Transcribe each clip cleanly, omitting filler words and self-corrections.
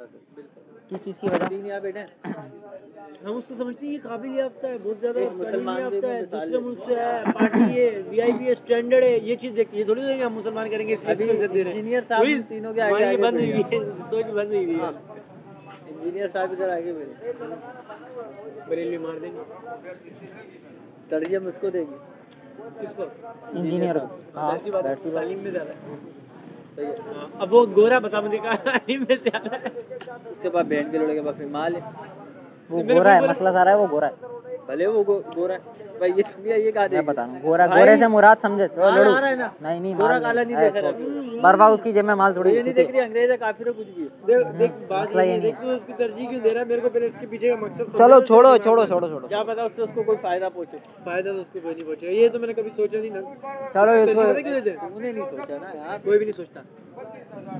किस चीज़ की वजह? यहाँ बैठे हम उसको समझते हैं ये काबिल याफ्ता है, बहुत ज़्यादा मुसलमान याफ्ता है, दूसरे मुल्क से है, पार्टी है, वीआईपी है, स्टैंडर्ड है, ये चीज़ देखिए। ये थोड़ी देंगे हम मुसलमान करेंगे अभी इंजीनियर साहब तीनों के आगे बंद हुई है, सोच बंद हुई है। इंजीनियर साहब इधर आगे मेरे बरेली मार देंगे। तरजीह हम उसको देंगे। किसको? इंजीनियर। हाँ, तालीम में ज़्यादा है। अब वो गोरा बता मुझे कहा तालीम में ज़्यादा है। उसके पास बैंड के लोड़े के पास फिर माल है। वो गोरा है, मसला सारा है वो गोरा है। भले वो गोरा है भाई, ये सुनिए ये कहा मैं बता रहा हूँ, गोरा गोरे से मुराद समझे तो लड़ू। आ रहा है ना, नहीं गोरा काला नहीं देख रहा। बर्बाद उसकी जेब में माल थोड़ी ये नहीं देख रही अंग्रेज है काफिर है कुछ भी। देख बात ये नहीं, देख तू उसकी तरजीह क्यों दे रहा है मेरे को, पहले इसके पीछे का मकसद चलो छोड़ो क्या पता उससे उसको कोई फायदा पहुंचे। फायदा तो उसको कोई नहीं पहुंचेगा, ये तो मैंने कभी सोचा नहीं ना। चलो ये क्यों देते? तूने नहीं सोचा ना यार, कोई भी नहीं सोचता।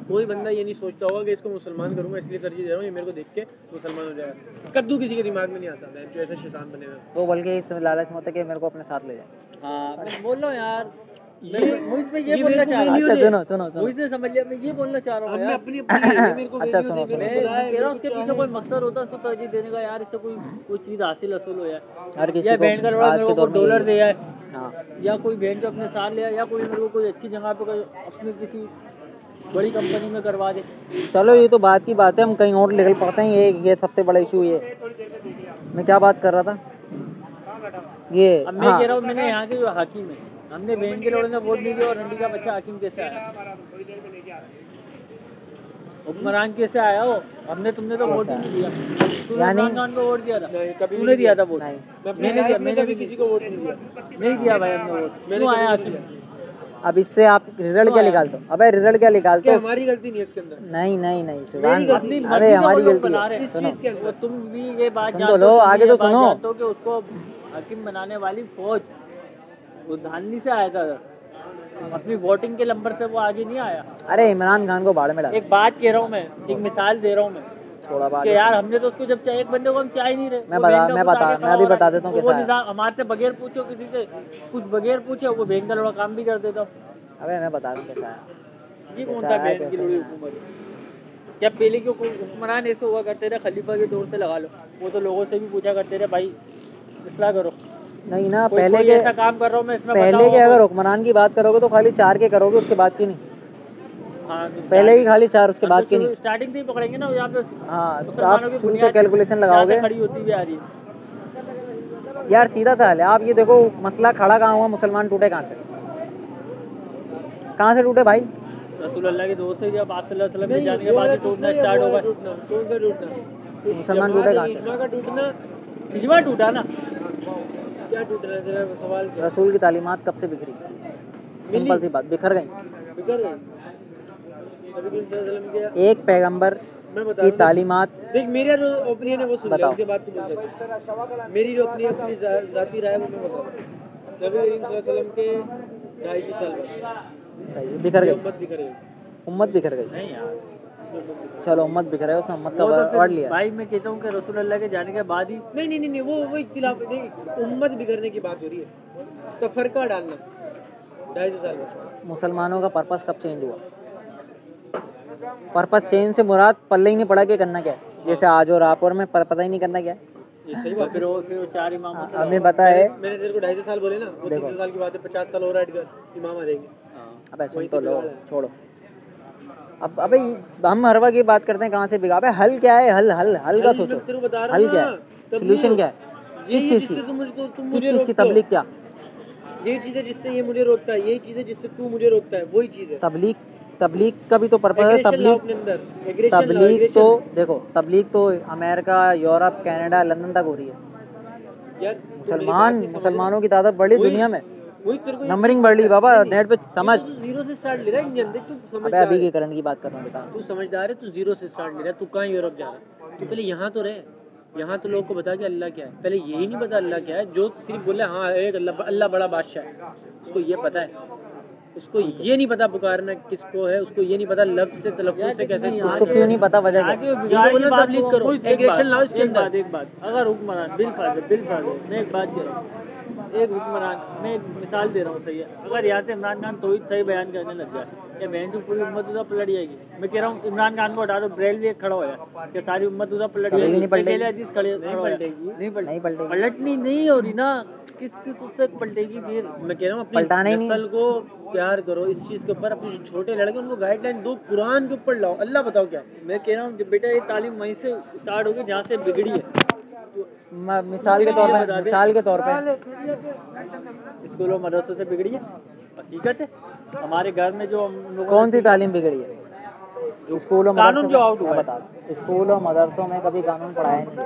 कोई बंदा ये नहीं सोचता होगा कि इसको मुसलमान करूंगा इसलिए तरजीह दे रहा हूँ, ये मेरे को देख के मुसलमान हो जाएगा। कद्दू किसी के दिमाग में नहीं आता मैं जो ऐसे शैतान बने हुए। वो बल्कि इस लालच में होता है कि मेरे को अपने साथ ले जाए। हाँ मैं बोल रहा हूँ यार, ये मुझे ये बोलना चाह रहा हूँ। अच्छा सुनो मुझे समझ लिया, मैं ये बोलना चाह रहा हूँ यार। अपनी मेरे को अच्छा सुनो मैं कह रहा हूँ उसके पीछे कोई मकसद होता है उसको तरजीह देने का यार, इससे कोई चीज़ हासिल हो यार। हर किसी या को बैंड का लोड़ा आज मेरे के को दौर में डॉलर दे है, हाँ या कोई बैंड जो अपने साथ ले आए, या कोई मेरे को कोई अच्छी जगह पे कोई अपनी किसी बड़ी कंपनी में करवा दे। चलो ये तो बात की बात है, हम कहीं और निकल पड़ते हैं। ये सबसे बड़ा इशू ये। मैं क्या बात कर रहा था ये? अब मैं कह रहा हूँ मैंने यहाँ के जो हाकिम है, हमने बैंड के लोड़े ने वोट नहीं दिया और रंडी का बच्चा हाकिम कैसे आया, हुक्मरान कैसे आया हो? तुमने तो वोट ही नहीं दिया। तूने इमरान खान को वोट दिया था? तूने दिया था वोट? मैंने भी किसी को वोट नहीं दिया भाई, हमने वोट। क्यों आया हाकिम? अब इससे आप रिजल्ट क्या निकालते हो? अबे रिजल्ट क्या निकालते हो? हमारी गलती नहीं है इसके अंदर। नहीं सुभान अबे हमारी गलती है। सुनो, तुम भी ये बात सुन तो लो, आगे तो सुनो। जानते हो कि उसको हाकिम बनाने वाली फौज वो धानली से आया था, अपनी वोटिंग के नंबर से वो आगे नहीं आया। अरे इमरान खान को बाढ़ में डाल। एक बात कह रहा हूँ मैं, एक मिसाल दे रहा हूँ मैं थोड़ा बात कि यार हमने तो उसको जब चाहे एक बंदे को हम चाह ही नहीं रहे। मैं अभी बता देता हूँ कैसा है। हमारे से बगैर पूछो, किसी से कुछ बगैर पूछे वो बैंक का लोड़ा काम भी कर देता। अबे मैं बता दूँ कैसा है। ये कौन सा बैंक की लोड़ी हुकूमत है? क्या पहले के हुक्मरान ऐसे हुआ करते थे, खलीफा के दौर से लगा लो, वो तो लोगों से भी पूछा करते थे भाई इस्लाह करो। नहीं ना, पहले के ऐसा काम कर रहा हूँ मैं इसमें, पहले के अगर हुक्मरान की बात करोगे तो खाली 4 के करोगे, उसके बाद की नहीं। हाँ, पहले ही खाली 4, उसके बाद की नहीं। स्टार्टिंग से ही पकड़ेंगे ना यहाँ पे। हाँ तो आप शुरू से कैलकुलेशन लगाओगे, खड़ी होती भी आ रही है यार सीधा सा है। आप ये देखो मसला खड़ा कहाँ हुआ, मुसलमान टूटे कहाँ से टूटे भाई? रसूलुल्लाह के दोस्त से जब आप सल्लल्लाहु अलैहि वसल्लम के जाने के बाद टूटना स्टार्ट होगा। कौन सा टूटना? मुसलमान टूटे कहाँ से? इज्मा का टूटना, इज्मा टूटा ना। क्या टूट रहा है तेरा सवाल? रसूल की तालीमात कब से बिखरी? सिंपल सी बात, बिखर गई। एक पैगंबर की तालीमात। देख मेरा जो ओपिनियन है वो सुन ले, उसके बाद तू बोल सकता है। मेरी जो अपनी जाती राय है वो मैं बता रहा हूँ। नबी करीम सल्लल्लाहु अलैहि वसल्लम के 250 साल बाद बिखर गई, उम्मत बिखर गई। नहीं यार, चलो उम्मत बिखर है, उसने उम्मत का वर्ड लिया भाई। मैं कहता हूँ कि रसूलुल्लाह के जाने के बाद ही नहीं वो इख्तिलाफ नहीं, उम्मत बिखरने की बात हो रही है, तो फर्क डालना 250 साल बाद। मुसलमानों का पर्पस कब चेंज हुआ? पर्पस चेंज से मुराद पल्ले ही नहीं पड़ा कि करना क्या है। जैसे आज और आप और मैं पता ही नहीं करना क्या है। सही बात। फिर वो 4 इमाम हमें पता है। मैंने तेरे को 250 साल बोले ना, वो 300 साल की बात है, 50 साल और ऐड कर, इमाम आ जाएंगे। अब सुन तो लो, छोड़ो अब। अबे हम हर वक्त ये बात करते हैं कहाँ से बिगा। अबे हल क्या है? हल का सोचो। हल क्या है? सोल्यूशन क्या है? किस चीज़ की तबलीग? क्या ये चीज़ है जिससे ये मुझे रोकता है, यही चीज़ है जिससे तू मुझे रोकता है, वही चीज़ है। तबलीग का भी तो पर्पस है। तबलीग तो देखो, तबलीग तो अमेरिका, यूरोप, कनाडा, लंदन तक हो रही है। मुसलमानों की तादाद बढ़ी दुनिया में, नंबरिंग बढ़ रही बाबा। नेट पे समझ, जीरो से स्टार्ट ले रहा है इंजन। देख तू समझदार है। अभी के करंट की बात कर रहा हूँ, बता। तू समझदार है, तू जीरो से स्टार्ट ले रहा है। तू कहाँ यूरोप जा रहा है? तू पहले यहाँ तो रहे, यहाँ तो लोगों को बता कि अल्लाह क्या है। पहले यही नहीं पता अल्लाह क्या है, जो सिर्फ बोले हाँ एक अल्लाह बड़ा बादशाह है, उसको ये पता है। उसको ये नहीं पता पुकारना किसको है, उसको ये नहीं पता लफ्ज़ से तलफ़्फ़ुज़ से कैसे। उसको क्यों नहीं पता वजह क्या? तबलीग करो, एग्रेशन लाओ इसके अंदर। एक बात, अगर हुक्मरान बिल मैं एक बात कह रहा हूँ, एक हुक्मरान, मैं एक मिसाल दे रहा हूँ, सही है। अगर यहाँ से इमरान खान तौहीद सही बयान करने लग जाए ये बहन तो पूरी उम्मत उधर पलट जाएगी। मैं कह रहा हूँ इमरान खान को हटा दो, ब्रेल भी खड़ा होया कि सारी उम्मत उधर पलट जाएगी। नहीं पलटेगी, पलटनी नहीं हो रही ना, किस उससे पलटेगी फिर। मैं कह रहा हूँ अपनी नस्ल को प्यार करो, इस चीज़ के ऊपर अपने छोटे लड़के उनको गाइडलाइन दो, कुरान के ऊपर लाओ। अल्लाह बताओ क्या। मैं कह रहा हूँ बेटा ये तालीम वहीं से स्टार्ट होगी जहाँ से बिगड़ी है। मिसाल के तौर पे स्कूलों मदरसों से बिगड़ी है, हकीकत है। हमारे घर में जो कौन सी तालीम बिगड़ी है? स्कूलों कानून जो आउट हुआ बता, स्कूलों मदरसों में कभी कानून पढ़ाया नहीं।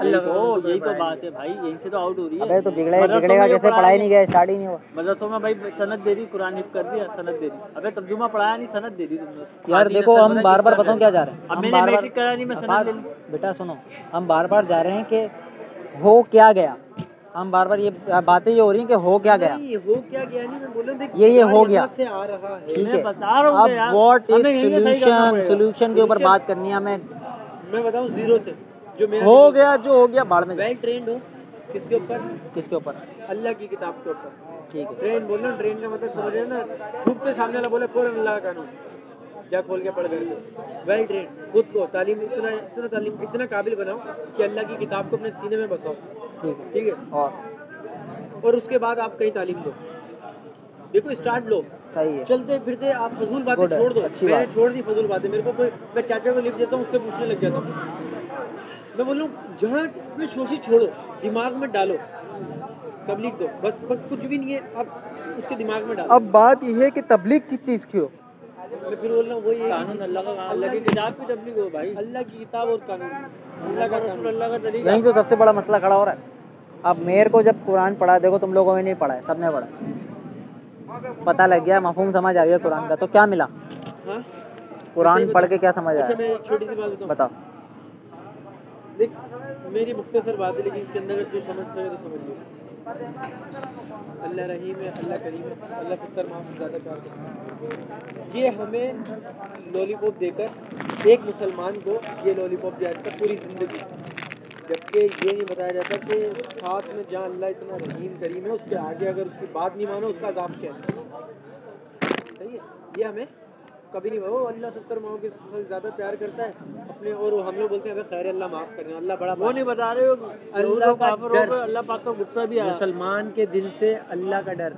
यही तो बात है भाई, यहीं से तो आउट हो रही है। अबे तो बिगड़ेगा कैसे? पढ़ाई नहीं गया, स्टार्ट ही नहीं हुआ। मदरसों में भाई सनद दे दी, कुरान हिफ्ज़ कर दिया, सनद दे दी। अबे तर्जुमा पढ़ाया नहीं, सनद दे दी तुमने। यार देखो हम बार बार बताऊं क्या जा रहे हैं, अब मैंने मैट्रिक करा नहीं, मैं सनद ले लूं। बेटा सुनो, हम बार बार जा रहे हैं कि हो क्या गया, हम बार बार ये बातें ये हो रही हैं कि हो क्या गया। ये हो क्या गया नहीं, मैं बोल रहा हूं ये हो गया से आ रहा है। ठीक है, बता रहा हूं अब व्हाट इज सॉल्यूशन के ऊपर बात करनी है हमें। मैं बताऊं जीरो से जो मेरा हो गया, जो हो गया बाढ़ में। वेल ट्रेंड हो किसके ऊपर? किसके ऊपर? अल्लाह की किताब के ऊपर। ठीक है, ट्रेन बोल रहा हूं, ट्रेन का मतलब समझ रहे हो ना, थूकते सामने वाला बोले फौरन अल्लाह का कानून जा खोल के पढ़ गए। वेल ट्रेंड, खुद को तालीम इतना काबिल बनाओ कि अल्लाह की किताब को अपने सीने में बसाओ। ठीक है, और उसके बाद आप कहीं तालीम दो। देखो स्टार्ट लो, सही है। चलते फिरते आप फजूल बातें छोड़ दो। मैंने छोड़ दी फजूल बातें। मेरे को कोई, मैं चाचा को लिख देता हूँ, उससे पूछने लग जाता हूँ। मैं बोल रहा हूँ जहाँ में शोषी छोड़ो, दिमाग में डालो, तबलीग दो, बस कुछ भी नहीं है, आप उसके दिमाग में डालो। अब बात यह है कि तबलीग किस चीज़ की हो। मैं फिर बोल रहा हूँ वही कानून अल्लाह का, अल्लाह की किताब की तबलीग हो भाई, अल्लाह की किताब और कानून, अल्लाह का कानून, अल्लाह का तरीका। यही जो सबसे बड़ा मसला खड़ा हो रहा है। अब मेरे को जब कुरान पढ़ा, देखो तुम लोगों ने नहीं पढ़ा है, सबने पढ़ा, पता लग गया, मफहूम समझ आ गया कुरान का, तो क्या मिला? हाँ? कुरान पढ़ के क्या समझ आया? अच्छा मैं छोटी सी बात बताओ। देख मेरी मुख्तसर बात है, लेकिन इसके अंदर जो समझ सके तो समझ लो। अल्लाह रहीम है, अल्लाह करीम है, अल्लाह सत्तर माफ़ ज़्यादा प्यार करता है। ये हमें लॉलीपॉप देकर एक मुसलमान को ये लॉलीपॉप दिया जाता पूरी ज़िंदगी, जबकि ये नहीं बताया जाता कि साथ में जहाँ अल्लाह इतना रहीम करीम है, उसके आगे अगर उसकी बात नहीं मानो उसका अज़ाब क्या है। सही है, ये हमें कभी नहीं वो अल्लाह 70 माओ के ज़्यादा प्यार करता है अपने, और हम लोग बोलते हैं अबे खैर अल्लाह माफ़ करना, अल्लाह बड़ा, वो नहीं बता रहे हो अल्लाह का डर, अल्लाह पाक का गुस्सा भी आया। मुसलमान के दिल से अल्लाह का डर,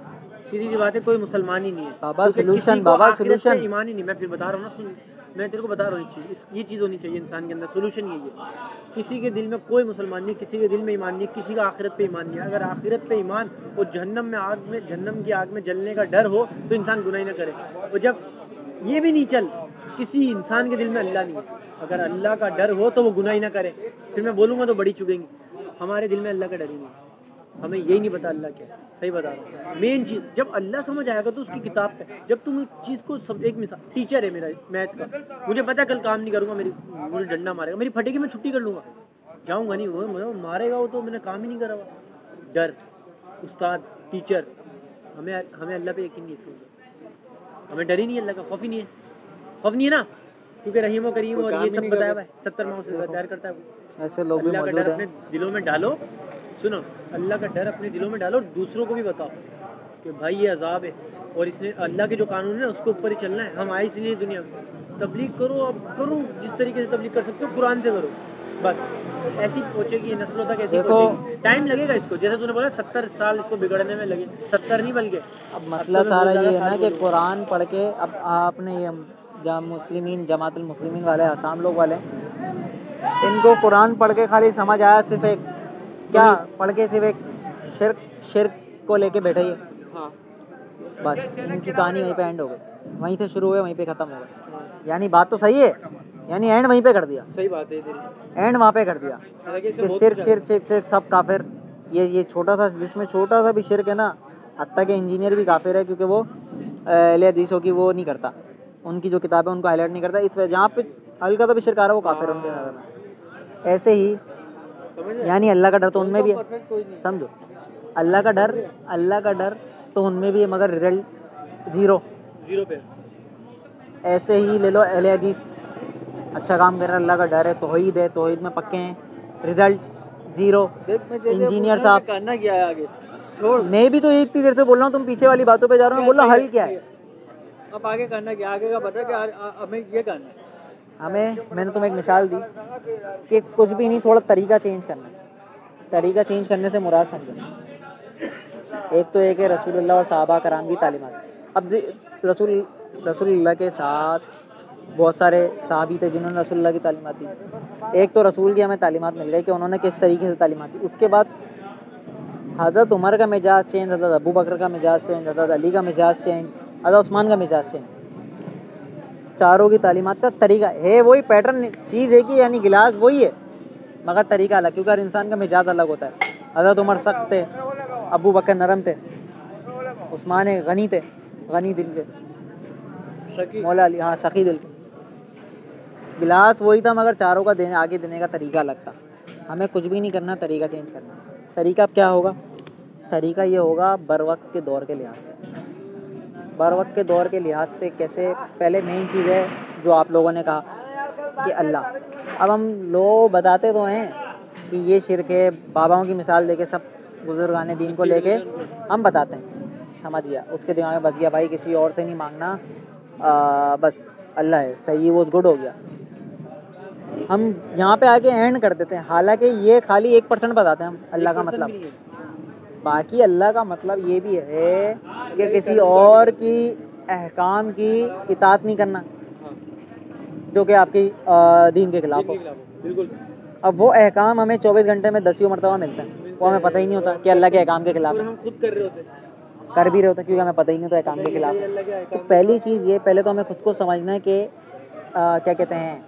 सीधी सी बात है, कोई मुसलमान ही नहीं है बाबा सोल्यूशन, बाबा सोल्यूशन, ईमान ही नहीं। मैं फिर बता रहा हूँ ना, सुन, मैं तेरे को बता रहा हूँ ये चीज़ होनी चाहिए इंसान के अंदर। सोल्यूशन यही है, किसी के दिल में कोई मुसलमान नहीं, किसी के दिल में ईमान नहीं, किसी का आखिरत पे ईमान नहीं है। अगर आखिरत पे ईमान और जहन्नम की आग में जलने का डर हो तो इंसान गुनाह ही ना करे। और जब ये भी नहीं चल, किसी इंसान के दिल में अल्लाह नहीं है, अगर अल्लाह का डर हो तो वो गुनाह ही ना करे, फिर मैं बोलूँगा तो बड़ी चुभेंगी। हमारे दिल में अल्लाह का डर ही नहीं, हमें यही नहीं पता अल्लाह क्या है। सही बता रहा हूँ। मेन चीज़ जब अल्लाह समझ आएगा तो उसकी किताब पे, जब तुम चीज़ को सब, एक मिसाल, टीचर है मेरा मैथ का, मुझे पता है कल काम नहीं करूँगा, मुझे डंडा मारेगा, मेरी फटेगी, मैं छुट्टी कर लूँगा, जाऊँगा नहीं, वो मारेगा, वो तो मैंने काम ही नहीं करा हुआ। डर, उस्ताद, टीचर, हमें अल्लाह पे यकीन नहीं, इसका हमें डर ही नहीं, अल्लाह का खौफ ही नहीं है, खौफ नहीं है ना, क्योंकि रहीम और करीम और ये सब बताया भाई, 70 माओ से प्यार करता है वो। ऐसे लोग भी अल्लाह का मौजूद डर हैं। अपने दिलों में डालो, सुनो, अल्लाह का डर अपने दिलों में डालो और दूसरों को भी बताओ कि भाई ये अजाब है और इसने अल्लाह के जो कानून है उसके ऊपर ही चलना है। हम आए इसलिए दुनिया में, तबलीग करो, अब करो जिस तरीके से तबलीग कर सकते हो, कुरान से करो, बस ऐसी पहुँचेगी नस्लों तक, ऐसी पहुँचेगी। टाइम लगेगा इसको, जैसे तूने बोला 70 साल इसको बिगड़ने में लगे, 70 नहीं बल्कि। अब मसला सारा ये है ना कि कुरान पढ़ के, अब आपने ये मुस्लिमीन, जमातुल मुस्लिमीन वाले, आसाम लोग वाले, इनको कुरान पढ़ के खाली समझ आया सिर्फ एक, क्या पढ़ के सिर्फ एक शिर्क को लेके बैठे ही, हाँ, बस इनकी कहानी वहीं पे एंड हो गई, वहीं से शुरू हुए वहीं पे ख़त्म हो गई। यानी बात तो सही है, यानी एंड वहीं पे कर दिया, सही बात है तेरी, एंड वहाँ पे कर दिया कि शिर्क सब काफिर। ये छोटा सा, जिसमें छोटा सा भी शिर्क है ना, हत्ता के इंजीनियर भी काफिर है, क्योंकि वो अहले हदीसों की वो नहीं करता, उनकी जो किताब है उनको हाईलाइट नहीं करता, इस वजह जहाँ पे हल्का सा भी शिर्क आ रहा है वो काफिर है उनके नज़र में। ऐसे ही यानी अल्लाह का डर तो उनमें भी है, समझो, अल्लाह का डर तो उनमें भी है, मगर रिजल्ट जीरो पे। ऐसे ही ले लो, अहले हदीस अच्छा काम कर रहा है, अल्लाह का डर है, तौहीद में पक्के हैं, रिजल्ट जीरो। इंजीनियर साहब करना क्या है आगे, मैं भी तो इतनी देर से बोल रहा हूँ, तुम पीछे वाली बातों पे जा रहे हो, मैं बोल रहा हूँ हल क्या है, अब आगे करना क्या, आगे का बता कि हमें ये करना है। हमें, मैंने तुम्हें एक मिसाल दी कि कुछ भी नहीं, थोड़ा तरीका चेंज करना है। तरीका चेंज करने से मुराद समझो, एक तो एक है रसूलुल्लाह और सहाबा कराम की तालीमात। अब रसूलुल्लाह के साथ बहुत सारे सहाबी थे जिन्होंने रसूलुल्लाह की तालीमात दी। एक तो रसूल की हमें तालीमात मिल गई कि उन्होंने किस तरीके से तालीमात दी। उसके बाद हज़रत उमर का मिजाज चेंज, हज़रत अबू बकर का मिजाज चेंज, हज़रत अली का मिजाज चेंज, हज़रत उस्मान का मिजाज चेंज। चारों की तालीमात का तरीका है वही, पैटर्न चीज़ है कि यानी गिलास वही है मगर तरीका अलग, क्योंकि हर इंसान का मिजाज अलग होता है। हज़रत उमर सख्त थे, अबू बकर नरम थे, उस्मान गनी थे, गनी दिल के, मौला अली हाँ सखी दिल के। गिलास वही था मगर चारों का देने आगे देने का तरीका अलग था। हमें कुछ भी नहीं करना, तरीका चेंज करना। तरीका क्या होगा? तरीका ये होगा बर वक्त के दौर के लिहाज से। बर वक्त के दौर के लिहाज से कैसे? पहले मेन चीज़ है जो आप लोगों ने कहा कि अल्लाह। अब हम लोग बताते तो हैं कि ये शिरक है, बाबाओं की मिसाल देके, सब बुजुर्गाने दीन को लेके हम बताते हैं, समझ गया, उसके दिमाग में बच गया भाई किसी और से नहीं मांगना, बस अल्लाह है, सही, वो गुड हो गया। हम यहाँ पे आके एंड कर देते हैं, हालांकि ये खाली 1% बताते हैं हम अल्लाह का मतलब। बाकी अल्लाह का मतलब ये भी है कि किसी और की अहकाम की इताअत नहीं करना जो कि आपकी दीन के खिलाफ हो। बिल्कुल। अब वो अहकाम हमें 24 घंटे में 10 मरतबा मिलते हैं, वो हमें पता ही नहीं होता कि अल्लाह के अहकाम के खिलाफ है। हम खुद कर रहे होते, कर भी रहे होते क्योंकि हमें पता ही नहीं होता अहकाम के खिलाफ है। तो पहली चीज़ ये, पहले तो हमें खुद को समझना है कि क्या कहते हैं,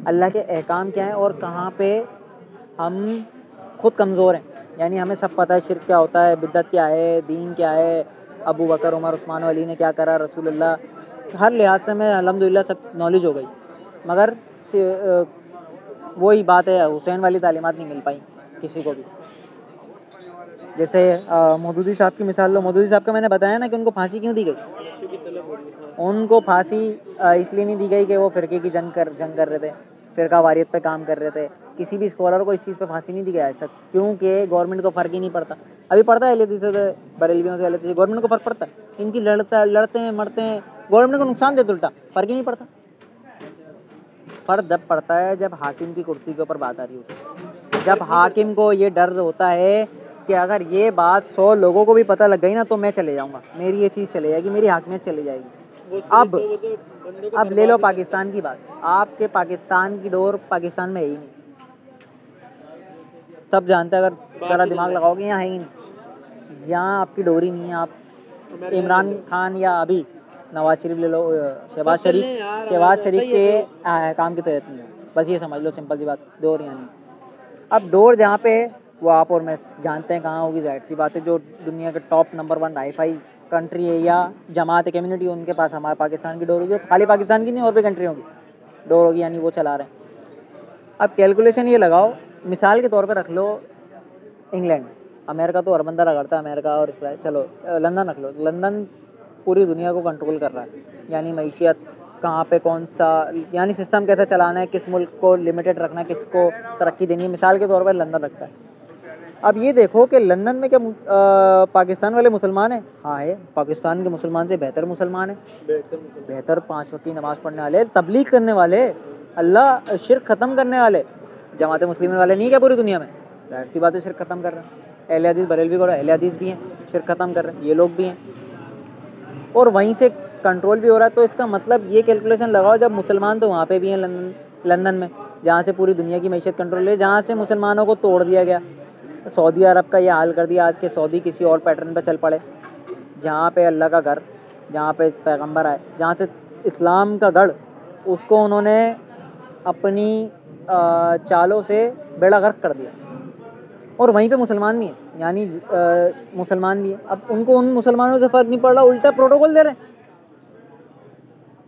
अल्लाह के अहकाम क्या हैं और कहाँ पे हम खुद कमज़ोर हैं। यानी हमें सब पता है शिर्क क्या होता है, बिद्दत क्या है, दीन क्या है, अबू बकर, उमर, उस्मान अली ने क्या करा, रसूलुल्लाह, हर लिहाज से हमें अल्हम्दुलिल्लाह सब नॉलेज हो गई। मगर वही बात है, हुसैन वाली तालीमात नहीं मिल पाई किसी को भी। जैसे मौदूदी साहब की मिसाल लो। मौदूदी साहब का मैंने बताया ना कि उनको फांसी क्यों दी गई। उनको फांसी इसलिए नहीं दी गई कि वो फ़िरके की जंग कर रहे थे, फ़िरका वारियत पे काम कर रहे थे। किसी भी स्कॉलर को इस चीज़ पे फांसी नहीं दी गई आज तक, क्योंकि गवर्नमेंट को फ़र्क ही नहीं पड़ता। अभी पड़ता है अहले हदीस से, बरेलवियों से, अहले हदीस से गवर्नमेंट को फ़र्क पड़ता है? इनकी लड़ते हैं, मरते हैं, गवर्नमेंट को नुकसान देते, उल्टा फ़र्क ही नहीं पड़ता। फ़र्क जब पड़ता है जब हाकिम की कुर्सी के ऊपर बात आ रही होती है, जब हाकिम को ये डर होता है कि अगर ये बात 100 लोगों को भी पता लग गई ना तो मैं चले जाऊँगा, मेरी ये चीज़ चले जाएगी, मेरी हाकिमियत चली जाएगी। अब ले लो पाकिस्तान की बात, आपके पाकिस्तान की डोर पाकिस्तान में है ही नहीं, सब जानते हैं, अगर ज़रा दिमाग लगाओगे यहाँ है ही नहीं, यहाँ आपकी डोरी नहीं है। आप इमरान खान या अभी नवाज शरीफ ले लो, शहबाज शरीफ के काम के तहत नहीं है, बस ये समझ लो, सिंपल सी बात, डोर यहाँ नहीं। अब डोर जहाँ पे वो आप और मैं जानते हैं कहाँ होगी, जाहिर सी बात है, जो दुनिया के टॉप नंबर 1 हाई-फाई कंट्री है या जमात कम्युनिटी, उनके पास हमारे पाकिस्तान की डोर होगी। खाली पाकिस्तान की नहीं, और भी कंट्रियों की डोर होगी, यानी वो चला रहे हैं। अब कैलकुलेशन ये लगाओ, मिसाल के तौर पे रख लो इंग्लैंड, अमेरिका तो हर बंदा रगड़ता है, अमेरिका और चलो लंदन रख लो, लंदन पूरी दुनिया को कंट्रोल कर रहा है, यानी मैशियत कहाँ पे कौन सा, यानी सिस्टम कैसे चलाना है, किस मुल्क को लिमिटेड रखना है, किसको तरक्की देनी है, मिसाल के तौर पर लंदन रखता है। अब ये देखो कि लंदन में क्या पाकिस्तान वाले मुसलमान हैं? हाँ है, पाकिस्तान के मुसलमान से बेहतर मुसलमान है, बेहतर 5 वक्त की नमाज़ पढ़ने वाले, तबलीग करने वाले, अल्लाह शिर्क ख़त्म करने वाले, जमात मुस्लिमीन वाले नहीं क्या पूरी दुनिया में? जाहिर सी बात है शिर्क ख़त्म कर रहे हैं। अहले हदीस बरेलवी को अहले हदीस भी हैं, शिर्क ख़त्म कर रहे हैं, ये लोग भी हैं, और वहीं से कंट्रोल भी हो रहा है। तो इसका मतलब ये कैलकुलेशन लगाओ, जब मुसलमान तो वहाँ पे भी हैं लंदन में, जहाँ से पूरी दुनिया की मैशत कंट्रोल है, जहाँ से मुसलमानों को तोड़ दिया गया। सऊदी अरब का ये हाल कर दिया आज के सऊदी किसी और पैटर्न पे चल पड़े, जहाँ पे अल्लाह का घर, जहाँ पे पैगंबर आए, जहाँ से इस्लाम का गढ़, उसको उन्होंने अपनी चालों से बेड़ा गर्क कर दिया, और वहीं पे मुसलमान भी हैं, यानी मुसलमान भी हैं। अब उनको उन मुसलमानों से फ़र्क नहीं पड़ रहा, उल्टा प्रोटोकॉल दे रहे हैं,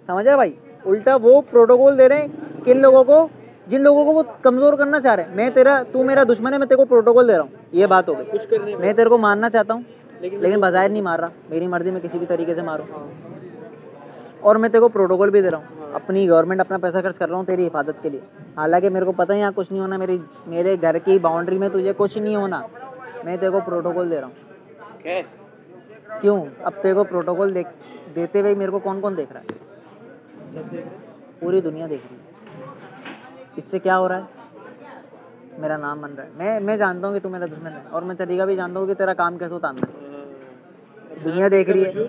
समझ रहे भाई? उल्टा वो प्रोटोकॉल दे रहे हैं किन लोगों को, जिन लोगों को वो कमज़ोर करना चाह रहे हैं। तू मेरा दुश्मन है, मैं तेरे को प्रोटोकॉल दे रहा हूँ, ये बात हो गई। मैं तेरे को मारना चाहता हूँ लेकिन बज़ाहिर नहीं मार रहा, मेरी मर्ज़ी में किसी भी तरीके से मारूँ, और मैं तेरे को प्रोटोकॉल भी दे रहा हूँ, अपनी गवर्नमेंट अपना पैसा खर्च कर रहा हूँ तेरी हिफाजत के लिए, हालांकि मेरे को पता है यहाँ कुछ नहीं होना, मेरे घर की बाउंड्री में तुझे कुछ नहीं होना, मैं तेरे को प्रोटोकॉल दे रहा हूँ। क्यों? अब तेरे को प्रोटोकॉल देते हुए मेरे को कौन कौन देख रहा है? सब देख रहे। पूरी दुनिया देख रही है। इससे क्या हो रहा है? मेरा नाम बन रहा है। मैं जानता हूँ कि तू मेरा दुश्मन है, और मैं तरीका भी जानता हूँ कि तेरा काम कैसे उतारना है। दुनिया देख रही है,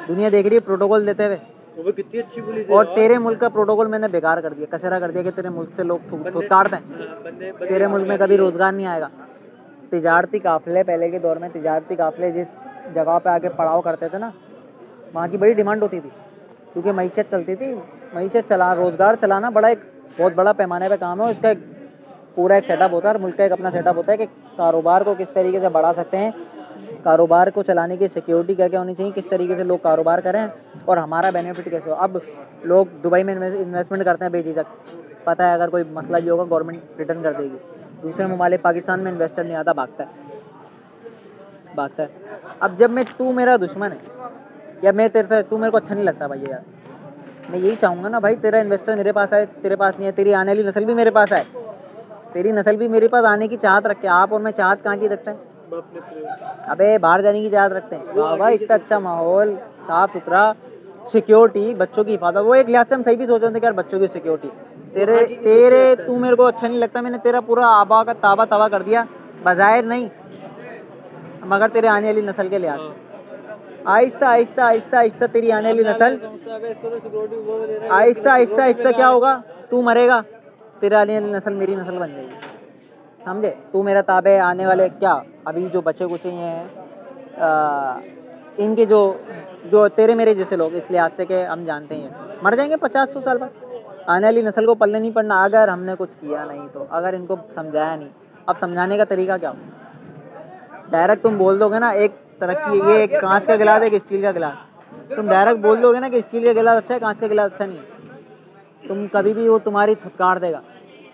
दुनिया देख रही है प्रोटोकॉल देते हुए। वो कितनी अच्छी पुलिस है। और तेरे मुल्क का प्रोटोकॉल मैंने बेकार कर दिया, कचरा कर दिया कि तेरे मुल्क से लोग थुतकारते हैं। तेरे मुल्क में कभी रोजगार नहीं आएगा। तिजारती काफिले, पहले के दौर में तिजारती काफिले जिस जगह पे आके पड़ाव करते थे ना, वहाँ की बड़ी डिमांड होती थी, क्योंकि मईशत चलती थी। मईशत रोजगार चलाना बहुत बड़ा पैमाने पे काम है। उसका एक पूरा एक सेटअप होता है, और मुल्क का एक अपना सेटअप होता है कि कारोबार को किस तरीके से बढ़ा सकते हैं, कारोबार को चलाने की सिक्योरिटी क्या क्या होनी चाहिए, किस तरीके से लोग कारोबार करें और हमारा बेनिफिट कैसे हो। अब लोग दुबई में इन्वेस्टमेंट करते हैं बेझिझक, पता है अगर कोई मसला भी होगा गवर्नमेंट रिटर्न कर देगी। दूसरे ममालिक, पाकिस्तान में इन्वेस्टर नहीं आता, भागता है। अब जब तू मेरा दुश्मन है या मैं तेरे से, तू मेरे को अच्छा नहीं लगता भाई यार, मैं यही चाहूँगा ना भाई तेरा इन्वेस्टर मेरे पास आए, तेरे पास नहीं है, तेरी आने वाली नस्ल भी मेरे पास आए, तेरी नस्ल भी मेरे पास आने की चाहत रखे। आप और मैं चाहत कहाँ की रखते हैं? अबे बाहर जाने की चाहत रखते हैं। बाबा इतना अच्छा माहौल, साफ सुथरा, सिक्योरिटी, बच्चों की हिफाजत। वो एक लिहाज से हम सही भी सोच रहे थे कि यार बच्चों की सिक्योरिटी, तेरे तू मेरे को अच्छा नहीं लगता, मैंने तेरा पूरा आबा का ताबा तबाह कर दिया, बजायर नहीं मगर तेरे आने वाली नस्ल के लिहाज से। आहिस्ता आहिस्ता आहिस्ता आहिस्ता तेरी आने वाली नस्ल, आहिस्ता आहिस्ता आहिस्ता क्या होगा, तू मरेगा, तेरी आने वाली नस्ल मेरी नस्ल बन जाएगी, समझे? तू मेरा ताबे आने वाले क्या अभी जो बचे कुचे हैं, इनके जो तेरे मेरे जैसे लोग, इस लिहाज से कि हम जानते हैं मर जाएंगे 50-100 साल बाद। आने वाली नस्ल को पल्ले नहीं पड़ना अगर हमने कुछ किया नहीं तो, अगर इनको समझाया नहीं। अब समझाने का तरीका क्या हो? डायरेक्ट तुम बोल दोगे ना, एक तरक्की ये एक कांच का गिलास, एक स्टील का गिलास, तुम डायरेक्ट बोल दोगे ना कि स्टील का गिलास अच्छा है, कांच का गिलास अच्छा नहीं है, तुम कभी भी वो तुम्हारी थुतकार देगा,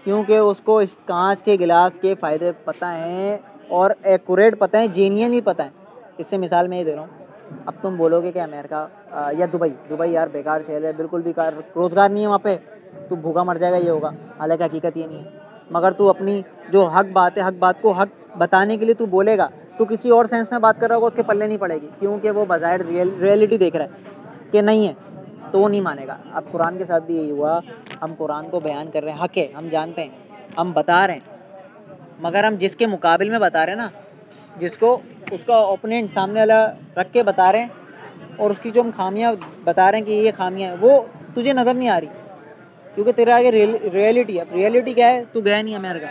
क्योंकि उसको इस कांच के गिलास के फ़ायदे पता हैं और एक्यूरेट पता है, जेन्युइन ही पता है। इससे मिसाल मैं ये दे रहा हूँ, अब तुम बोलोगे कि अमेरिका या दुबई यार बेकार शहर है, बिल्कुल भी रोज़गार नहीं है वहाँ पे, तू भूखा मर जाएगा, ये होगा। हालांकि हकीकत ये नहीं है, मगर तू अपनी जो हक बात को हक बताने के लिए तू बोलेगा, तू किसी और सेंस में बात कर रहा होगा, उसके पल्ले नहीं पड़ेगी, क्योंकि वो बज़ाहिर रियलिटी देख रहा है कि नहीं है, तो वो नहीं मानेगा। अब कुरान के साथ भी यही हुआ, हम कुरान को बयान कर रहे हैं, हक है, हम जानते हैं, हम बता रहे हैं, मगर हम जिसके मुकाबिल में बता रहे हैं ना, जिसको उसका ओपोनेंट सामने वाला रख के बता रहे हैं, और उसकी जो हम खामियां बता रहे हैं कि ये खामियां हैं, वो तुझे नज़र नहीं आ रही, क्योंकि तेरा आगे रियलिटी है। रियलिटी क्या है? तू गया नहीं अमेरिका,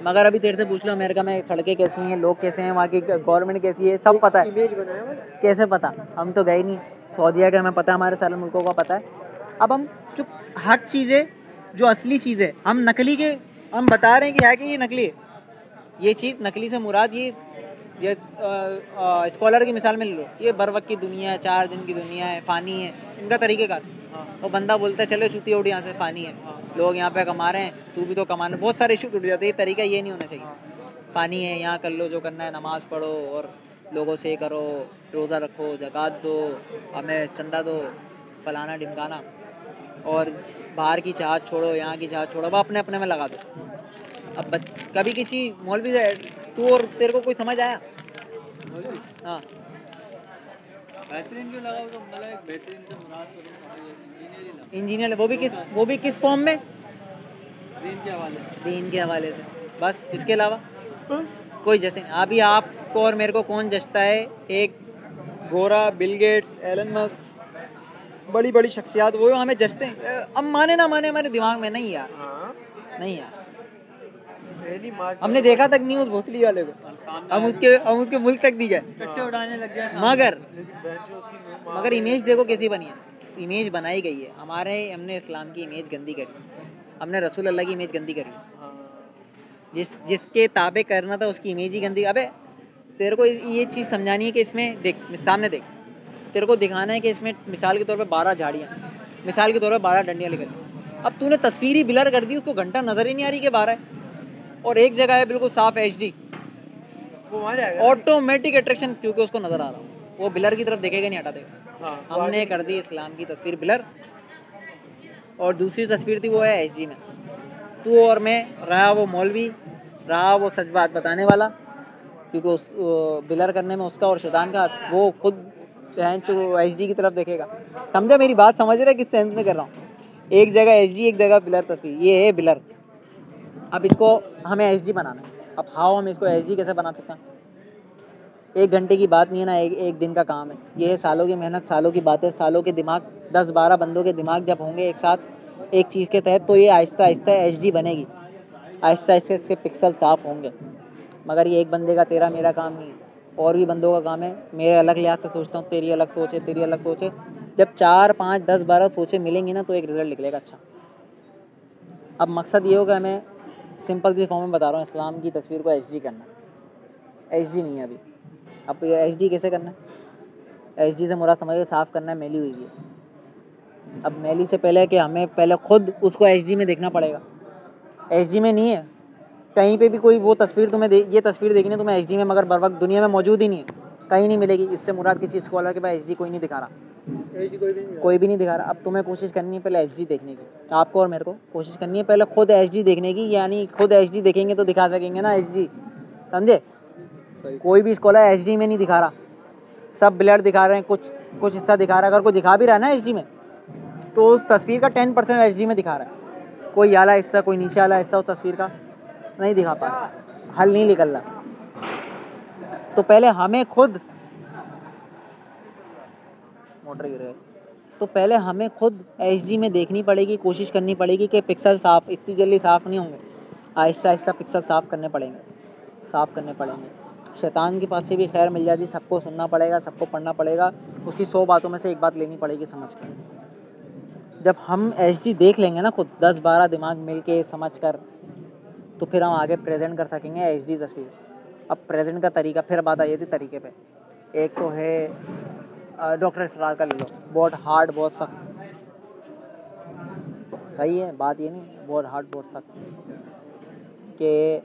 मगर अभी तेरे से पूछ लो अमेरिका में सड़कें कैसी हैं, लोग कैसे हैं, वहाँ की गवर्नमेंट कैसी है, सब पता है। इमेज बनाया हुआ। कैसे पता? हम तो गए नहीं। सऊदीया का हमें पता है, हमारे सारे मुल्कों का पता है। अब हम जो हक चीज़ें, जो असली चीज़ें, हम नकली के हम बता रहे हैं कि है कि ये नकली है। ये चीज़ नकली से मुराद ये स्कॉलर की मिसाल में ले लो, ये बर वक्त की दुनिया है, 4 दिन की दुनिया है, फ़ानी है, इनका तरीक़ेकार। तो बंदा बोलता है चलो छुट्टी उड़ यहाँ से, फ़ानी है, लोग यहाँ पे कमा रहे हैं, तू भी तो कमाना, बहुत सारे इशू उठ जाते हैं। ये तरीका ये नहीं होना चाहिए। फ़ानी है, यहाँ कर लो जो करना है, नमाज़ पढ़ो और लोगों से करो, रोज़ा रखो, ज़कात दो, हमें चंदा दो, फलाना ढिमकाना, और बाहर की चाहत छोड़ो, यहाँ की चाहत छोड़ो, अब अपने अपने में लगा दो। अब कभी किसी मौलवी से तू और तेरे को कोई समझ आया? हाँ, बेहतरीन क्यों लगा? तो मतलब एक बेहतरीन से मुराद करूँ, इंजीनियर, वो भी किस फॉर्म में? दीन के हवाले से, बस। इसके अलावा कोई जैसे नहीं। अभी आपको और मेरे को कौन जचता है? एक गोरा, बिल गेट्स, एलन मस्क, बड़ी बड़ी शख्सियात, वो हमें जचते हैं। अब माने ना माने हमारे दिमाग में नहीं यार, नहीं यार। हमने देखा तक न्यूज़ भोसड़ी वाले को, हम उसके मुल्क तक नहीं गए, कट्टे उड़ाने लग गया। मगर इमेज देखो कैसी बनी है। इमेज बनाई गई है हमने इस्लाम की इमेज गंदी करी, हमने रसूल अल्लाह की इमेज गंदी करी, जिसके ताबे करना था उसकी इमेज ही गंदी। अबे तेरे को ये चीज़ समझानी है कि इसमें देख, सामने देख, तेरे को दिखाना है कि इसमें मिसाल के तौर पे 12 झाड़ियाँ, मिसाल के तौर पे 12 डंडियाँ निकल, अब तूने तस्वीर ही ब्लर कर दी, उसको घंटा नज़र ही नहीं आ रही कि 12 है, और एक जगह है बिल्कुल साफ HD, वो वहाँ जाएगा ऑटोमेटिक अट्रैक्शन, क्योंकि उसको नज़र आ रहा हो, वो ब्लर की तरफ देखेगा नहीं, हटा देगा। हमने कर दी इस्लाम की तस्वीर ब्लर, और दूसरी तस्वीर थी वो है HD में। तू और मैं, रहा वो मौलवी, रहा वो सच बात बताने वाला, क्योंकि उस ब्लर करने में उसका और शैतान का, वो खुद HD की तरफ देखेगा। समझा मेरी बात? समझ रहे किस सेंस में कर रहा हूँ? एक जगह HD, एक जगह ब्लर तस्वीर, ये है ब्लर। अब इसको हमें HD बनाना है। अब हाउ हम इसको HD कैसे बना सकते हैं? 1 घंटे की बात नहीं है ना, एक दिन का काम है। ये है सालों की मेहनत, सालों की बातें, सालों के दिमाग, 10-12 बंदों के दिमाग जब होंगे एक साथ एक चीज़ के तहत, तो ये आहिस्ता आहिस्ता HD बनेगी। आहिस्ता आहिस्ता इसके पिक्सल साफ़ होंगे। मगर ये एक बंदे का, तेरा मेरा काम नहीं है, और भी बंदों का काम है। मेरे अलग लिहाज से सोचता हूँ, तेरी अलग सोच है, तेरी अलग सोच है। जब 4, 5, 10, 12 सोचें मिलेंगी ना, तो एक रिज़ल्ट निकलेगा अच्छा। अब मकसद ये होगा, मैं सिंपल सी फॉर्म में बता रहा हूँ, इस्लाम की तस्वीर को HD करना है। HD नहीं है अभी। अब ये HD कैसे करना है? HD से मुराद समझिए साफ़ करना है मैली हुई है। अब मैली से पहले कि हमें पहले खुद उसको HD में देखना पड़ेगा। HD में नहीं है कहीं पे भी कोई वो तस्वीर तुम्हें ये तस्वीर देखनी है तुम्हें HD में, मगर बर वक्त दुनिया में मौजूद ही नहीं है, कहीं नहीं मिलेगी। इससे मुराद किसी स्कॉलर के पास HD कोई नहीं दिखा रहा, कोई भी नहीं दिखा रहा। अब तुम्हें कोशिश करनी है पहले HD देखने की, आपको और मेरे को कोशिश करनी है पहले खुद HD देखने की, यानी खुद HD देखेंगे तो दिखा सकेंगे ना HD, समझे? कोई भी स्कॉलर HD में नहीं दिखा रहा, सब ब्लर दिखा रहे हैं, कुछ हिस्सा दिखा रहा है। अगर कोई दिखा भी रहा है ना HD में, तो उस तस्वीर का 10% HD में दिखा रहा है। कोई आला हिस्सा, कोई नीचे वाला हिस्सा उस तस्वीर का नहीं दिखा पा रहा, हल नहीं निकल रहा। तो पहले हमें खुद मोटर गिर गई, तो पहले हमें खुद HD में देखनी पड़ेगी, कोशिश करनी पड़ेगी कि पिक्सल साफ़, इतनी जल्दी साफ़ नहीं होंगे, आहिस्ता आहिस्ता पिक्सल साफ़ करने पड़ेंगे। शैतान के पास से भी खैर मिल जाती, सबको सुनना पड़ेगा, सबको पढ़ना पड़ेगा, उसकी 100 बातों में से एक बात लेनी पड़ेगी समझ कर। जब हम HD देख लेंगे ना खुद, 10-12 दिमाग मिल के समझ कर, तो फिर हम आगे प्रेजेंट कर सकेंगे HD तस्वीर। अब प्रेजेंट का तरीका, फिर बात आई थी तरीके पे। एक तो है डॉक्टर इसरार का ले लो, बहुत हार्ड, बहुत सख्त, सही है बात, ये नहीं बहुत हार्ड बहुत सख्त कि,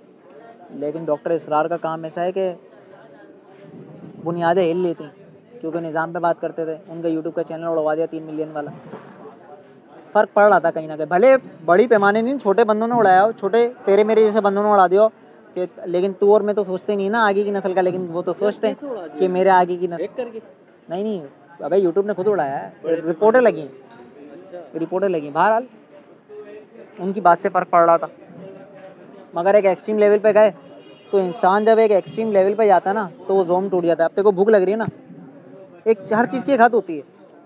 लेकिन डॉक्टर इसरार का काम ऐसा है कि बुनियादें हिल लेती, क्योंकि निज़ाम पे बात करते थे। उनका यूट्यूब का चैनल उड़वा दिया 3 मिलियन वाला। फ़र्क पड़ रहा था कहीं ना कहीं, भले बड़ी पैमाने नहीं, छोटे बंदों ने उड़ाया हो, छोटे तेरे मेरे जैसे बंदों ने उड़ा दिया, लेकिन तू और मैं तो सोचते नहीं ना आगे की नस्ल का, लेकिन वो तो सोचते हैं कि मेरे आगे की नस्ल। नहीं, अबे यूट्यूब ने खुद उड़ाया है, रिपोर्टें लगी, बहरहाल उनकी बात से फ़र्क पड़ रहा था। मगर एक एक्सट्रीम लेवल पे गए तो इंसान जब एक एक्सट्रीम लेवल पे जाता है ना, तो वो जोम टूट जाता है। अब तेरे को भूख लग रही है ना, एक हर चीज़ की एक हद होती है,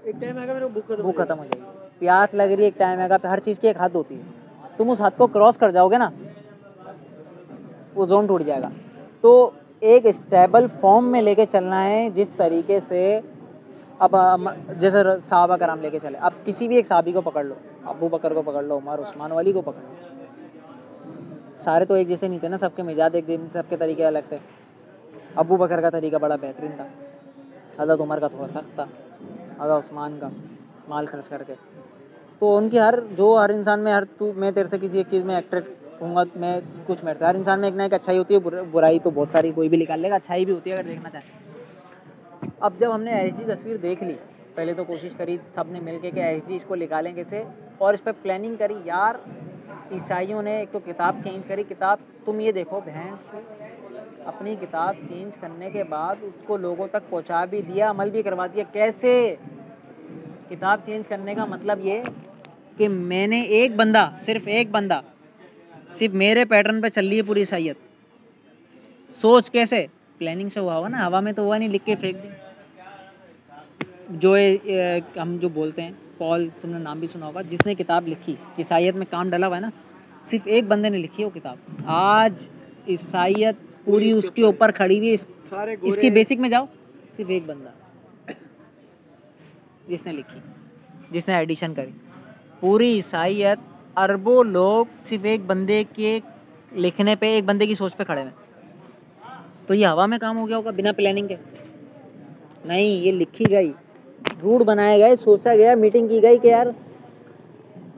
एक टाइम आएगा मेरे को भूख खत्म हो जाएगी, प्यास लग रही है, एक टाइम आएगा, हर चीज़ की एक हद होती है। तुम उस हद को क्रॉस कर जाओगे ना, वो जोन टूट जाएगा। तो एक स्टेबल फॉर्म में लेके चलना है, जिस तरीके से अब जैसे सहाबा कराम लेके चले। अब किसी भी एक सहाबी को पकड़ लो, अबू बकर को पकड़ लो, उमर, उस्मान वाली को पकड़ लो, सारे तो एक जैसे नहीं थे ना, सबके मिजाज एक दिन, सबके तरीके अलग थे। अबू बकर का तरीका बड़ा बेहतरीन था, हज़रत उमर का थोड़ा सख्त था, हज़रत उस्मान का माल खर्च करके। तो उनकी हर इंसान में, मैं तेरे से किसी एक चीज़ में अट्रैक्ट होऊंगा, मैं कुछ मेरे हर इंसान में एक ना एक अच्छाई होती है, बुराई तो बहुत सारी कोई भी निकाल लेगा, अच्छाई भी होती है अगर देखना चाहे। अब जब हमने HD तस्वीर देख ली, पहले तो कोशिश करी सब ने मिल के कि HD इसको निकालें कैसे, और इस पर प्लानिंग करी। यार ईसाइयों ने एक तो किताब चेंज करी, किताब तुम ये देखो बहन, अपनी किताब चेंज करने के बाद उसको लोगों तक पहुंचा भी दिया, अमल भी करवा दिया। कैसे? किताब चेंज करने का मतलब ये कि मैंने सिर्फ एक बंदा, सिर्फ मेरे पैटर्न पे चल रही है पूरी ईसाइयत। सोच कैसे? प्लानिंग से हुआ होगा ना, हवा में तो हुआ नहीं, लिख के फेंक दी। जो हम जो बोलते हैं पॉल, तुमने नाम भी सुना होगा, जिसने किताब लिखी, ईसाइयत में काम डला हुआ है ना, सिर्फ एक बंदे ने लिखी है वो किताब। आज ईसाइयत पूरी उसके ऊपर खड़ी हुई है, इसकी बेसिक में जाओ, सिर्फ एक बंदा जिसने लिखी, जिसने एडिशन करी। पूरी ईसाइयत, अरबों लोग सिर्फ एक बंदे के लिखने पे, एक बंदे की सोच पे खड़े हैं। तो ये हवा में काम हो गया होगा बिना प्लानिंग के? नहीं, ये लिखी गई, रूट बनाए गए, सोचा गया, मीटिंग की गई कि यार,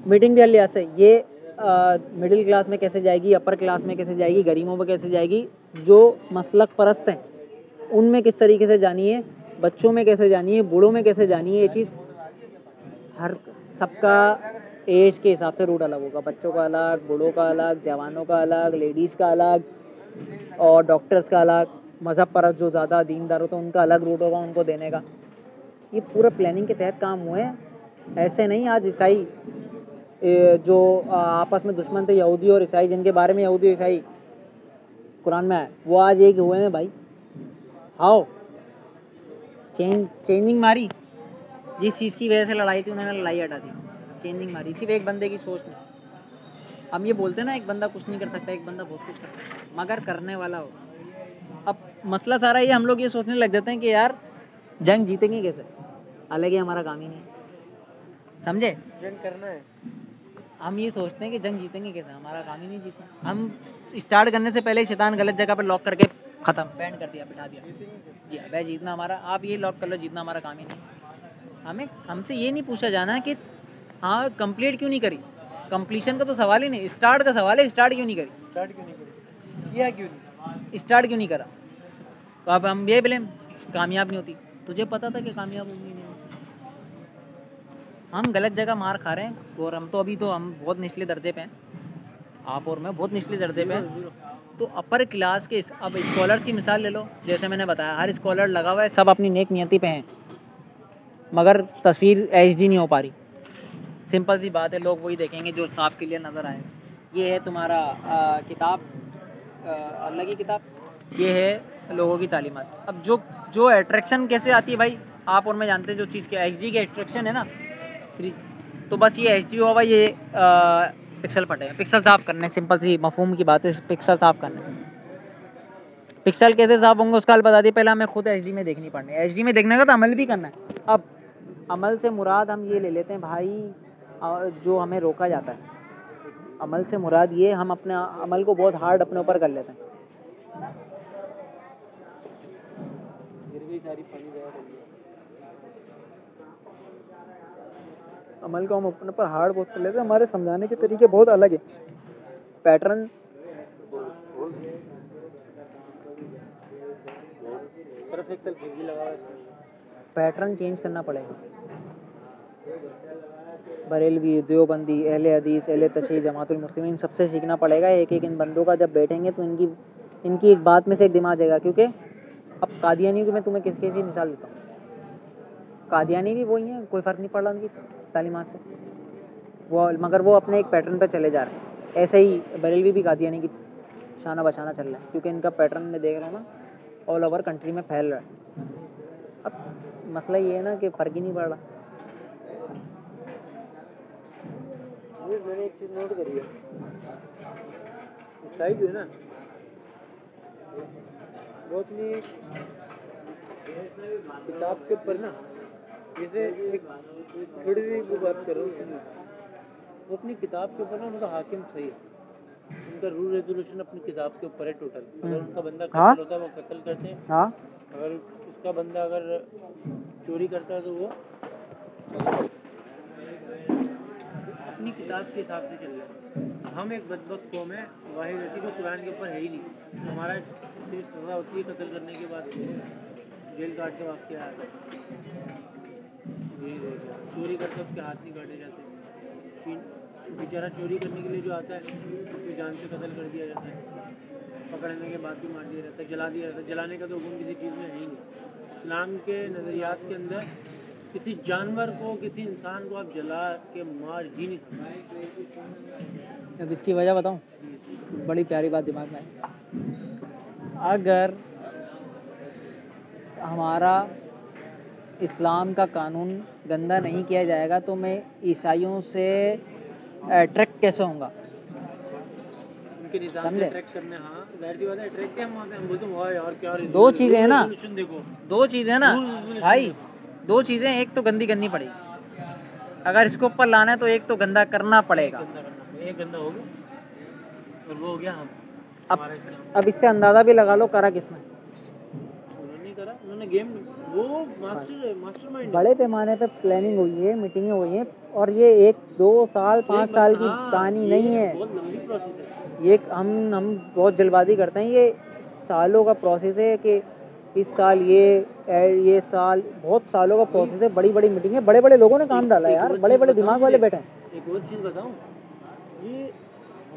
मीटिंग भी लिहाज से ये मिडिल क्लास में कैसे जाएगी, अपर क्लास में कैसे जाएगी, गरीबों में कैसे जाएगी, जो मसलक परस्त हैं उनमें किस तरीके से जानी है, बच्चों में कैसे जानी है, बूढ़ों में कैसे जानी है। ये चीज़ हर सबका एज के हिसाब से रूट अलग होगा, बच्चों का अलग, बूढ़ों का अलग, जवानों का अलग, लेडीज़ का अलग, और डॉक्टर्स का अलग, मज़हब परस्त जो ज़्यादा दीनदार होते हैं उनका अलग रूट होगा उनको देने का। ये पूरा प्लानिंग के तहत काम हुए हैं। ऐसे नहीं आज ईसाई जो आपस में दुश्मन थे, यहूदी और ईसाई, जिनके बारे में यहूदी ईसाई कुरान में है, वो आज एक हुए हैं भाई। आओ चेंजिंग मारी, जिस चीज़ की वजह से लड़ाई थी उन्होंने लड़ाई हटा दी, चेंजिंग मारी, सिर्फ एक बंदे की सोच ने। हम ये बोलते हैं ना एक बंदा कुछ नहीं कर सकता, एक बंदा बहुत कुछ कर सकता है, मगर करने वाला हो। अब मसला सारा ये, हम लोग ये सोचने लग जाते हैं कि यार जंग जीतेंगे कैसे, हालांकि हमारा काम ही नहीं है, समझे? जंग करना है। हम ये सोचते हैं कि जंग जीतेंगे कैसे, हमारा काम ही नहीं जीतना। हम स्टार्ट करने से पहले शैतान गलत जगह पर लॉक करके ख़त्म, बैंड कर दिया, बिठा दिया जी भाई जीतना हमारा, आप ये लॉक कर लो, जीतना हमारा काम ही नहीं। हमें हमसे ये नहीं पूछा जाना कि हाँ कंप्लीट क्यों नहीं करी, कंप्लीशन का तो सवाल ही नहीं, स्टार्ट का सवाल है, स्टार्ट क्यों नहीं करी, स्टार्ट क्यों नहीं करी, किया क्यों नहीं, स्टार्ट क्यों नहीं करा। तो अब हम ये ब्लेम, कामयाब नहीं होती, तुझे पता था कि कामयाब होंगी नहीं, हम गलत जगह मार खा रहे हैं। और हम तो अभी तो हम बहुत निचले दर्जे पे हैं, आप और मैं बहुत निचले दर्जे पे हैं। तो अपर क्लास के अब स्कॉलर्स की मिसाल ले लो, जैसे मैंने बताया हर स्कॉलर लगा हुआ है, सब अपनी नेक नियति पे हैं, मगर तस्वीर HD नहीं हो पा रही। सिंपल सी बात है, लोग वही देखेंगे जो साफ क्लियर नज़र आए। ये है तुम्हारा किताब, अल्लाह की किताब, ये है लोगों की तालीमात। अब जो अट्रैक्शन कैसे आती है भाई, आप और मैं जानते हैं, जो चीज़ के HD के अट्रैक्शन है ना, तो बस ये HD हुआ, ये पिक्सल फटे हैं, पिक्सल साफ करने, सिंपल सी मफहूम की बात है, पिक्सल साफ करने। पिक्सल कैसे साफ होंगे उसका हल बता दिए, पहले हमें खुद HD में देखनी पड़नी है, HD में देखने का तो अमल भी करना है। अब अमल से मुराद हम ये ले लेते हैं भाई, जो हमें रोका जाता है, अमल से मुराद ये, हम अपने अमल को बहुत हार्ड अपने ऊपर कर लेते हैं। अमल को हम अपने ऊपर हार्ड बहुत कर लेते हैं, हमारे समझाने के तरीके बहुत अलग है, पैटर्न पैटर्न चेंज करना पड़ेगा। बरेलवी, देवबंदी, अहले हदीस, अहले तशरीह, जमातुल मुस्लिमीन, सबसे सीखना पड़ेगा। एक एक इन बंदों का जब बैठेंगे तो इनकी एक बात में से एक दिमाग जाएगा। क्योंकि अब कादियानी की मैं तुम्हें किसकी मिसाल देता हूँ, कादियानी भी वही हैं, कोई फ़र्क नहीं पड़ रहा उनकी तालीमात से, वो मगर वो अपने एक पैटर्न पे चले जा रहे हैं। ऐसे ही बरेलवी भी कादियानी की शाना बशाना चल रहा है, क्योंकि इनका पैटर्न में देख रहा हूँ ना, ऑल ओवर कंट्री में फैल रहा है। अब मसला ये है ना कि फ़र्क ही नहीं पड़ रहा। मैंने एक चीज़ नोट करी है, ईसाई जो है ना, वो अपनी किताब के ऊपर ना, जैसे एक थोड़ी सी वो बात कर रहा हूँ, वो अपनी किताब के ऊपर ना उनका हाकिम सही है, उनका रूल रेजोल्यूशन अपनी किताब के ऊपर है टोटल। अगर उनका बंदा कत्ल होता है वो कत्ल करते हैं, अगर उसका बंदा अगर चोरी करता है तो वो अपनी किताब के हिसाब से चल रहा है। हम एक बदबख्त कौम है, वाहिद ऐसी जो कुरान के ऊपर है ही नहीं। हमारा सिर्फ सज़ा होती है कत्ल करने के बाद, जेल काट के वाक़या आता है, चोरी करके उसके हाथ नहीं काटे जाते, बेचारा चोरी करने के लिए जो आता है उसको जान से कत्ल कर दिया जाता है, पकड़ने के बाद भी मार दिया जाता है, जला दिया जाता है। जलाने का तो हुक्म किसी चीज़ में है ही नहीं। इस्लाम के नज़रियात के अंदर किसी जानवर को, किसी इंसान को आप जला के मार ही नहीं सकते। अब इसकी वजह बताऊं, बड़ी प्यारी बात दिमाग में है। अगर हमारा इस्लाम का कानून गंदा नहीं किया जाएगा तो मैं ईसाइयों से अट्रैक्ट कैसे होऊंगा, उनके निज़ाम से अट्रैक्ट करने। हाँ जाहिर सी बात है, अट्रैक्ट क्या हम बोलते हैं वाह यार क्या, दो चीज़ें हैं ना, देखो दो चीज़ें हैं ना भाई, दो चीज़ें, एक तो गंदी करनी पड़ेगी, अगर इसको ऊपर लाना है तो एक तो गंदा करना पड़ेगा। एक गंदा हो गया और वो हो गया हम। अब इससे अंदाज़ा भी लगा लो करा किसने, उन्होंने करा, उन्होंने गेम, वो मास्टरमाइंड, बड़े पैमाने पे प्लानिंग हुई है, मीटिंगें हुई हैं, और ये 1 2 साल 5 साल की कहानी नहीं है, बहुत लंबी प्रोसेस है ये। हम बहुत जल्दबाजी करते हैं, ये सालों का प्रोसेस है कि इस साल ये साल, बहुत सालों का प्रोसेस है, बड़ी बड़ी मीटिंग है, बड़े बड़े लोगों ने काम डाला है यार, बड़े बड़े दिमाग वाले बैठे हैं। एक और चीज़ बताऊं, ये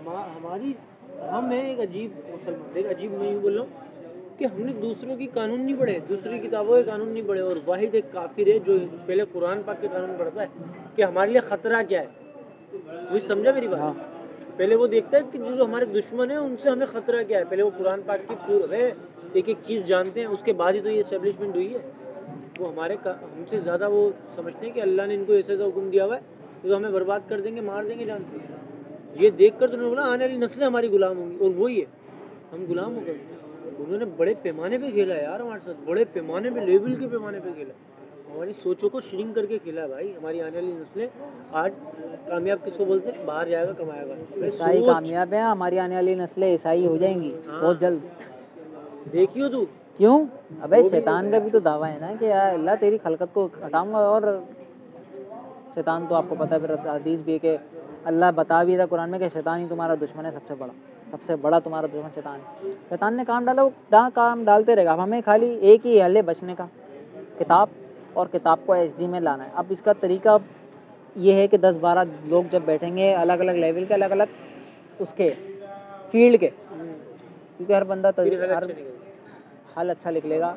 हमारी, हम हैं एक अजीब मुसलमान, एक अजीब, मैं यूँ बोल रहा हूँ कि हमने दूसरों की कानून नहीं पढ़े, दूसरी किताबों के कानून नहीं पढ़े, और वाहिद एक काफिर है जो पहले कुरान पाक के कानून पढ़ता है कि हमारे लिए खतरा क्या है। वही समझा मेरी बात? पहले वो देखता है कि जो हमारे दुश्मन है उनसे हमें खतरा क्या है, पहले वो कुरान पाक की पूरे एक एक चीज़ जानते हैं, उसके बाद ही तो ये एस्टेब्लिशमेंट हुई है। वो हमसे ज़्यादा वो समझते हैं कि अल्लाह ने इनको ऐसा हुक्म दिया हुआ है तो हमें बर्बाद कर देंगे, मार देंगे जान से। ये देख कर तो उन्होंने बोला आने वाली नस्लें हमारी गुलाम होंगी, और वही है, हम गुलाम होकर। उन्होंने बड़े पैमाने पे खेला है यार हमारे साथ, बड़े पैमाने पे, लेवल के पैमाने पे खेला, हमारी सोचों को श्रिंक करके खेला है भाई। हमारी आने वाली नस्लें आज कामयाब किसको बोलते हैं, बाहर जाएगा कमाएगा। ईसाई कामयाब है, हमारी आने वाली नस्लें ईसाई हो जाएंगी बहुत जल्द। देखियो तू क्यों? अबे शैतान का भी तो दावा है ना कि यार अल्लाह तेरी खलकत को हटाऊंगा, और शैतान तो आपको पता है, फिर हदीस भी है कि अल्लाह बता भी था कुरान में कि शैतान ही तुम्हारा दुश्मन है, सबसे बड़ा तुम्हारा दुश्मन शैतान है। शैतान ने काम डाला, वो काम डालते रहेगा। अब हमें खाली एक ही हल है बचने का, किताब, और किताब को एसजी में लाना है। अब इसका तरीका ये है कि 10-12 लोग जब बैठेंगे अलग अलग लेवल के, अलग अलग उसके फील्ड के, क्योंकि हर बंदा हल अच्छा लिख लेगा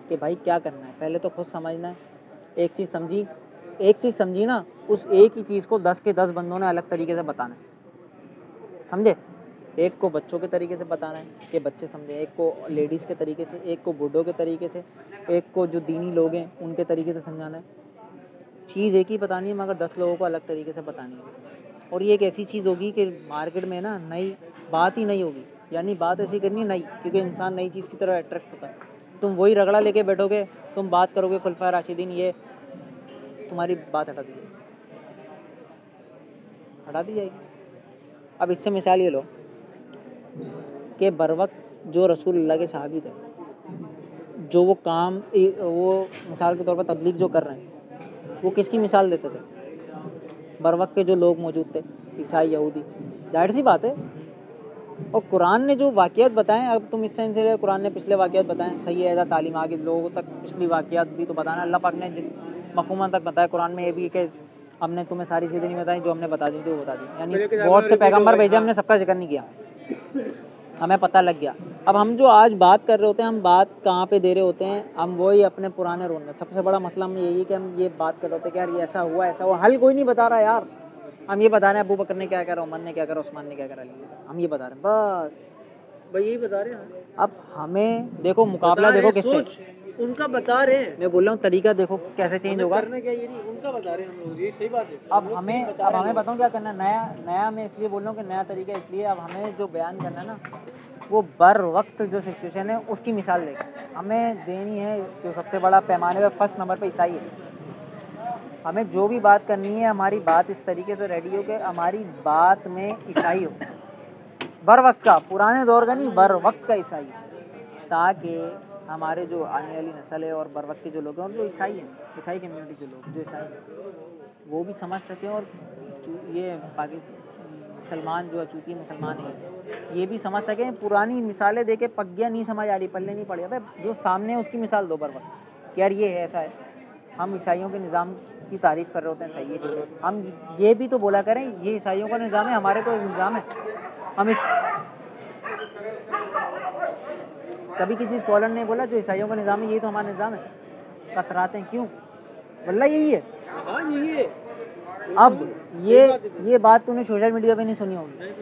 कि भाई क्या करना है। पहले तो खुद समझना है, एक चीज़ समझी ना, उस एक ही चीज़ को 10 के 10 बंदों ने अलग तरीके से बताना है, समझे। एक को बच्चों के तरीके से बताना है कि बच्चे समझें, एक को लेडीज़ के तरीके से, एक को बूढ़ों के तरीके से, एक को जो दीनी लोग हैं उनके तरीके से समझाना है। चीज़ एक ही बतानी है मगर 10 लोगों को अलग तरीके से बतानी है। और ये एक ऐसी चीज़ होगी कि मार्केट में ना नई बात ही नहीं होगी, यानी बात ऐसी करनी नई, क्योंकि इंसान नई चीज़ की तरह अट्रैक्ट होता है। तुम वही रगड़ा लेके बैठोगे, तुम बात करोगे खुलफा राशिदीन, ये तुम्हारी बात हटा दी जाएगी। अब इससे मिसाल ये लो कि बरवक्त जो रसूलुल्लाह के सहाबी थे, जो वो काम, वो मिसाल के तौर पर तबलीग जो कर रहे हैं, वो किसकी मिसाल देते थे? बरवक्त के जो लोग मौजूद थे, ईसाई, यहूदी, जाहिर सी बात है। और कुरान ने जो वाक़ियात बताएं, अब तुम इस सेंस से कुरान ने पिछले वाक़ियात बताएं, सही है, ऐसा तालीम आगे लोगों तक पिछली वाक़ियात भी तो बताना। अल्लाह पाक ने मफ़हूम तक बताया कुरान में, ये भी कि हमने तुम्हें सारी चीज़ें नहीं बताई, जो हमने बता दी थी वो बता दी, यानी बहुत से पैगम्बर भेजे, हमने सबका जिक्र नहीं किया, हमें पता लग गया। अब हम जो आज बात कर रहे होते हैं, हम बात कहाँ पे दे रहे होते हैं, हम वही अपने पुराने रोल में। सबसे बड़ा मसला हम यही है कि हम ये बात कर रहे होते हैं कि यार ये ऐसा हुआ, हल कोई नहीं बता रहा यार। हम ये बता रहे हैं अबू बकर ने क्या करा, उमर ने क्या करा, उस्मान ने क्या करा, हम ये बता रहे हैं, बस भाई यही बता रहे हैं। अब हमें देखो मुकाबला देखो किससे, उनका बता रहे हैं, मैं बोल रहा हूँ तरीका देखो कैसे चेंज होगा। करना क्या ये नहीं, उनका बता रहे हैं हम लोग, ये सही बात है। अब हमें बताऊँ क्या करना है, नया मैं इसलिए बोल रहा हूँ कि नया तरीका इसलिए, अब हमें जो बयान करना है ना, वो बर वक्त जो सिचुएशन है उसकी मिसाल लेकर हमें देनी है। जो सबसे बड़ा पैमाने पर फर्स्ट नंबर पे ईसाई है। हमें जो भी बात करनी है, हमारी बात इस तरीके से रेडी हो कि हमारी बात में ईसाई हो, बर वक्त का, पुराने दौर का नहीं, बर वक्त का ईसाई, ताकि हमारे जो आने वाली नस्ल है और बर वक्त के जो लोग हैं, और जो ईसाई हैं, ईसाई कम्युनिटी जो लोग, जो ईसाई हैं, वो भी समझ सकें, और ये मुसलमान जो अचूती मुसलमान है ये भी समझ सकें। पुरानी मिसालें देके पग्गियाँ नहीं समझ आ रही, पल्ले नहीं पड़े, भाई जो सामने है उसकी मिसाल दो बर वक्त, यार ये है, ऐसा है। हम ईसाइयों के निज़ाम की तारीफ़ कर रहे होते हैं, सही है, हम ये भी तो बोला करें ये ईसाइयों का निज़ाम है, हमारे तो निज़ाम है। हम इस कभी किसी स्कॉलर ने बोला जो ईसाइयों का निज़ाम है यही तो हमारा निज़ाम है, कतराते हैं क्यों? वल्लाह यही है। हाँ यही है। अब ये बात तूने सोशल मीडिया पे नहीं सुनी होगी।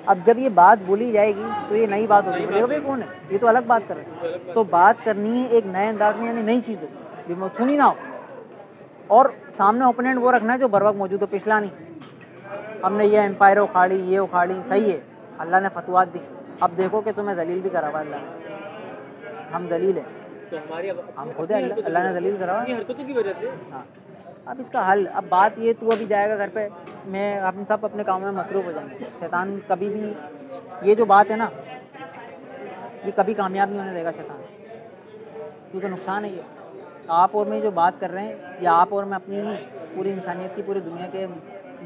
अब जब ये बात बोली जाएगी तो ये नई बात होगी, बोलेगा भाई कौन है ये, तो अलग बात कर रहे हैं। तो बात करनी है एक नए अंदाज में, यानी नई चीज़ हो, सुनी ना हो, और सामने ओपोनेंट वो रखना है जो बर वक्त मौजूद हो, पिछला नहीं। हमने ये एम्पायर उखाड़ी, ये उखाड़ी, सही है, अल्लाह ने फतवात दी। अब देखो कि तुम्हें जलील भी करा हुआ अल्लाह ने, हम जलील हैं, तो हमारी हम खुद है, अल्लाह ने जलील करा हुआ हरकतों की वजह से। हाँ, अब इसका हल, अब बात ये, तू अभी जाएगा घर पे, मैं, हम सब अपने काम में मसरूफ़ हो जाएंगे। शैतान कभी भी, ये जो बात है ना, ये कभी कामयाब नहीं होने देगा शैतान, क्योंकि नुकसान है ये। आप और मैं जो बात कर रहे हैं, या आप और मैं अपनी नहीं, पूरी इंसानियत की, पूरी दुनिया के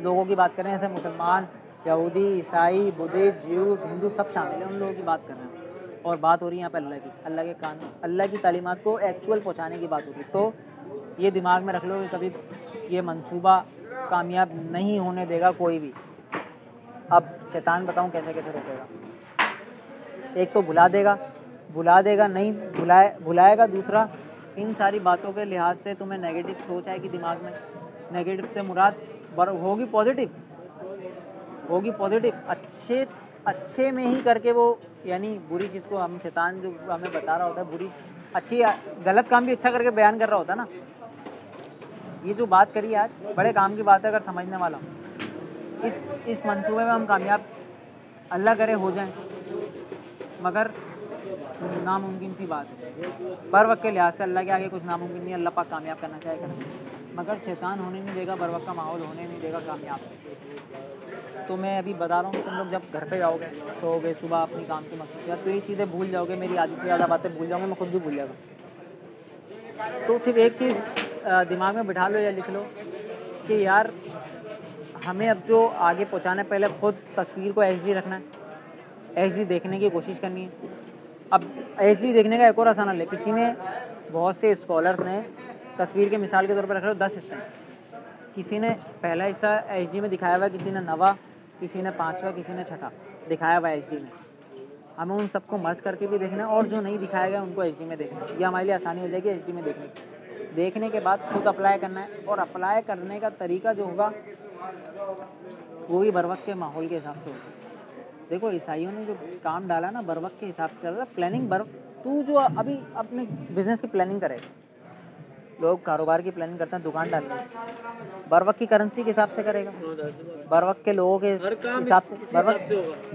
लोगों की बात कर रहे हैं, जैसे मुसलमान, यहूदी, ईसाई, बुद्धिस्ट, ज्यूज़, हिंदू सब शामिल हैं, उन लोगों की बात कर रहे हैं। और बात हो रही है यहाँ पे अल्लाह की, अल्लाह के कानून, अल्लाह की तालीमात को एक्चुअल पहुँचाने की बात होगी। तो ये दिमाग में रख लो कि कभी ये मंसूबा कामयाब नहीं होने देगा कोई भी। अब शैतान बताऊँ कैसे कैसे रोकेगा। एक तो भुला देगा, भुला देगा, नहीं भुलाएगा। दूसरा, इन सारी बातों के लिहाज से तुम्हें नेगेटिव सोच आएगी दिमाग में। नेगेटिव से मुराद होगी पॉजिटिव, होगी पॉजिटिव। अच्छे में ही करके वो, यानी बुरी चीज़ को हम, शैतान जो हमें बता रहा होता है बुरी अच्छी, गलत काम भी अच्छा करके बयान कर रहा होता है ना। ये जो बात करी आज बड़े काम की बात है अगर समझने वाला। इस मंसूबे में हम कामयाब अल्लाह करे हो जाएं, मगर नामुमकिन सी बात है। बर वक्त के लिहाज से अल्लाह के आगे कुछ नामुमकिन नहीं। अल्लाह पाक कामयाब करना चाहेगा, मगर शैतान होने नहीं देगा, बर वक्त का माहौल होने नहीं देगा कामयाब। तो मैं अभी बता रहा हूँ, तुम लोग जब घर पे जाओगे, सोओगे, सुबह अपनी काम की मसरूफियत, तो ये चीज़ें भूल जाओगे, मेरी आधी से ज़्यादा बातें भूल जाओगे, मैं खुद भी भूल जाऊँगा। तो सिर्फ एक चीज़ दिमाग में बिठा लो या लिख लो कि यार हमें अब जो आगे पहुँचाना है, पहले खुद तस्वीर को HD रखना है, HD देखने की कोशिश करनी है। अब HD देखने का एक और आसान हल है। किसी ने, बहुत से स्कॉलर्स ने तस्वीर के मिसाल के तौर पर रख लो 10 हिस्से, किसी ने पहला हिस्सा HD में दिखाया हुआ है, किसी ने 9वां, किसी ने 5वां, किसी ने 6ठा दिखाया हुआ है HD में। हमें उन सबको मर्ज करके भी देखना है, और जो नहीं दिखाया गया उनको HD में देखना है। ये हमारे लिए आसानी हो जाएगी HD में देखने के बाद खुद अप्लाई करना है। और अप्लाई करने का तरीका जो होगा वो भी बर वक्त के माहौल के हिसाब से होगा। देखो ईसाइयों ने जो काम डाला ना, बर वक्त के हिसाब से चल रहा है। प्लानिंग तू जो अभी अपने बिजनेस की प्लानिंग करेगा, लोग कारोबार की प्लानिंग करते हैं, दुकान डालते हैं, बर वक्त की करेंसी के हिसाब से करेगा, बर वक्त के लोगों के हिसाब से, बर वक्त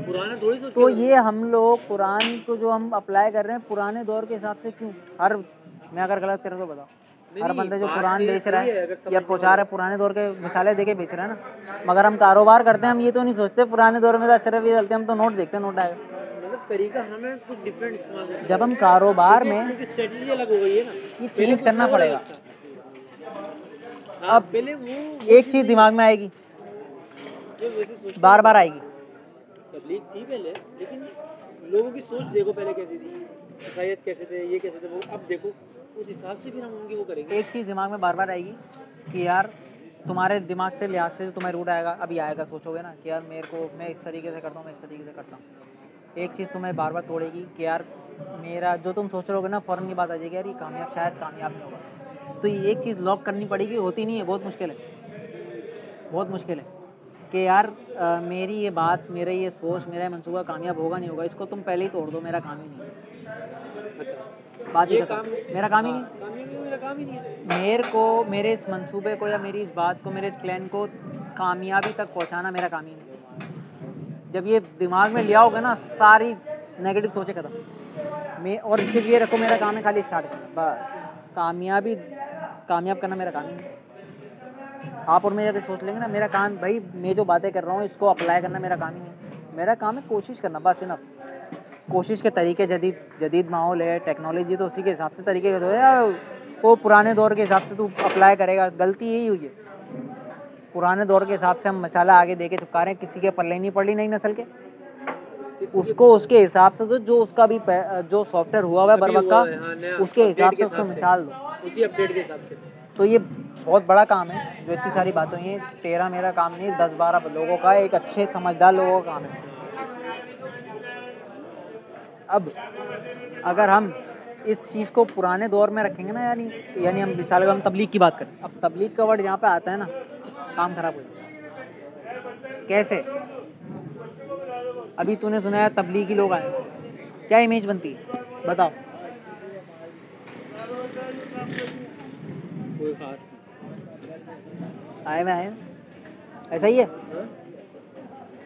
पुराना थोड़ी सोच। तो ये हम लोग पुराने को जो हम अप्लाई कर रहे हैं पुराने दौर के हिसाब से क्यों? मैं अगर गलत कर रहा तो बताओ। हर बंदे जो कुरान बेच रहा है या पहुँचा रहा है पुराने दौर के मिसालें देके बेच रहा है ना, मगर हम कारोबार करते हैं, हम ये तो नहीं सोचते पुराने दौर में तो अशरफ ये चलते, हम तो नोट देखते हैं, नोट आएगा। मतलब तरीका हमें कुछ डिफरेंट इस्तेमाल करना है। जब हम कारोबार में स्ट्रेटजी अलग हो गई है ना, ये चेंज करना पड़ेगा। अब पहले वो एक चीज़ दिमाग में आएगी, बार बार आएगी। तबलीग थी पहले, लेकिन लोगों की सोच देखो पहले कैसी थी, ईसाईयत कैसे थे, ये कैसे थे, वो अब देखो, उस हिसाब से फिर हम उनकी वो करेंगे। एक चीज़ दिमाग में बार बार आएगी कि यार तुम्हारे दिमाग से लिहाज से तुम्हें रूट आएगा, अभी आएगा, सोचोगे ना कि यार मेरे को, मैं इस तरीके से करता हूँ, मैं इस तरीके से करता हूँ। एक चीज़ तुम्हें बार बार तोड़ेगी कि यार मेरा जो तुम सोच रहे होगे ना, फ़ौरन की बात आ जाएगी, यार ये कामयाब, शायद कामयाब नहीं होगा। तो ये एक चीज़ लॉक करनी पड़ेगी, होती नहीं है, बहुत मुश्किल है, बहुत मुश्किल है कि यार मेरी ये बात, मेरा ये सोच, मेरा मंसूबा कामयाब होगा नहीं होगा, इसको तुम पहले ही तोड़ दो, मेरा काम ही नहीं है, बात ही खत्म, मेरा काम ही नहीं है। मेरे को, मेरे इस मंसूबे को या मेरी इस बात को, मेरे इस प्लान को कामयाबी तक पहुंचाना मेरा काम ही नहीं। जब ये दिमाग में लिया होगा ना, सारी नेगेटिव सोचें खत्म। मैं और सिर्फ ये रखो, मेरा काम है खाली स्टार्ट करना, बस कामयाब करना मेरा काम ही नहीं। आप और मैं जब सोच लेंगे ना, मेरा काम भाई, मैं जो बातें कर रहा हूँ इसको अप्लाई करना मेरा काम ही नहीं। मेरा काम है कोशिश करना, बस इनफ। कोशिश के तरीके जदीद माहौल है, टेक्नोलॉजी तो उसी के हिसाब से तरीके का तो है, या वो पुराने दौर के हिसाब से तू अप्लाई करेगा, गलती यही हुई है। पुराने दौर के हिसाब से हम मसाला आगे दे के चिपका रहे हैं, किसी के पल्ले नहीं पड़ रही नई नस्ल के, उसको उसके हिसाब से तो जो उसका भी जो सॉफ्टवेयर हुआ है बरवक्त का, उसके हिसाब से उसको मिसाल दो, उसी अपडेट के हिसाब से। तो ये बहुत बड़ा काम है जो इतनी सारी बातें हुई हैं। तेरा मेरा काम नहीं, 10-12 लोगों का, एक अच्छे समझदार लोगों का काम है। अब अगर हम इस चीज़ को पुराने दौर में रखेंगे ना, यानी हम मिसाल हम तबलीग की बात करें, अब तबलीग का वर्ड यहाँ पे आता है ना, काम खराब हो जाएगा। कैसे? अभी तूने सुना है तबलीगी लोग आए, क्या इमेज बनती है बताओ? आए ऐसा ही है।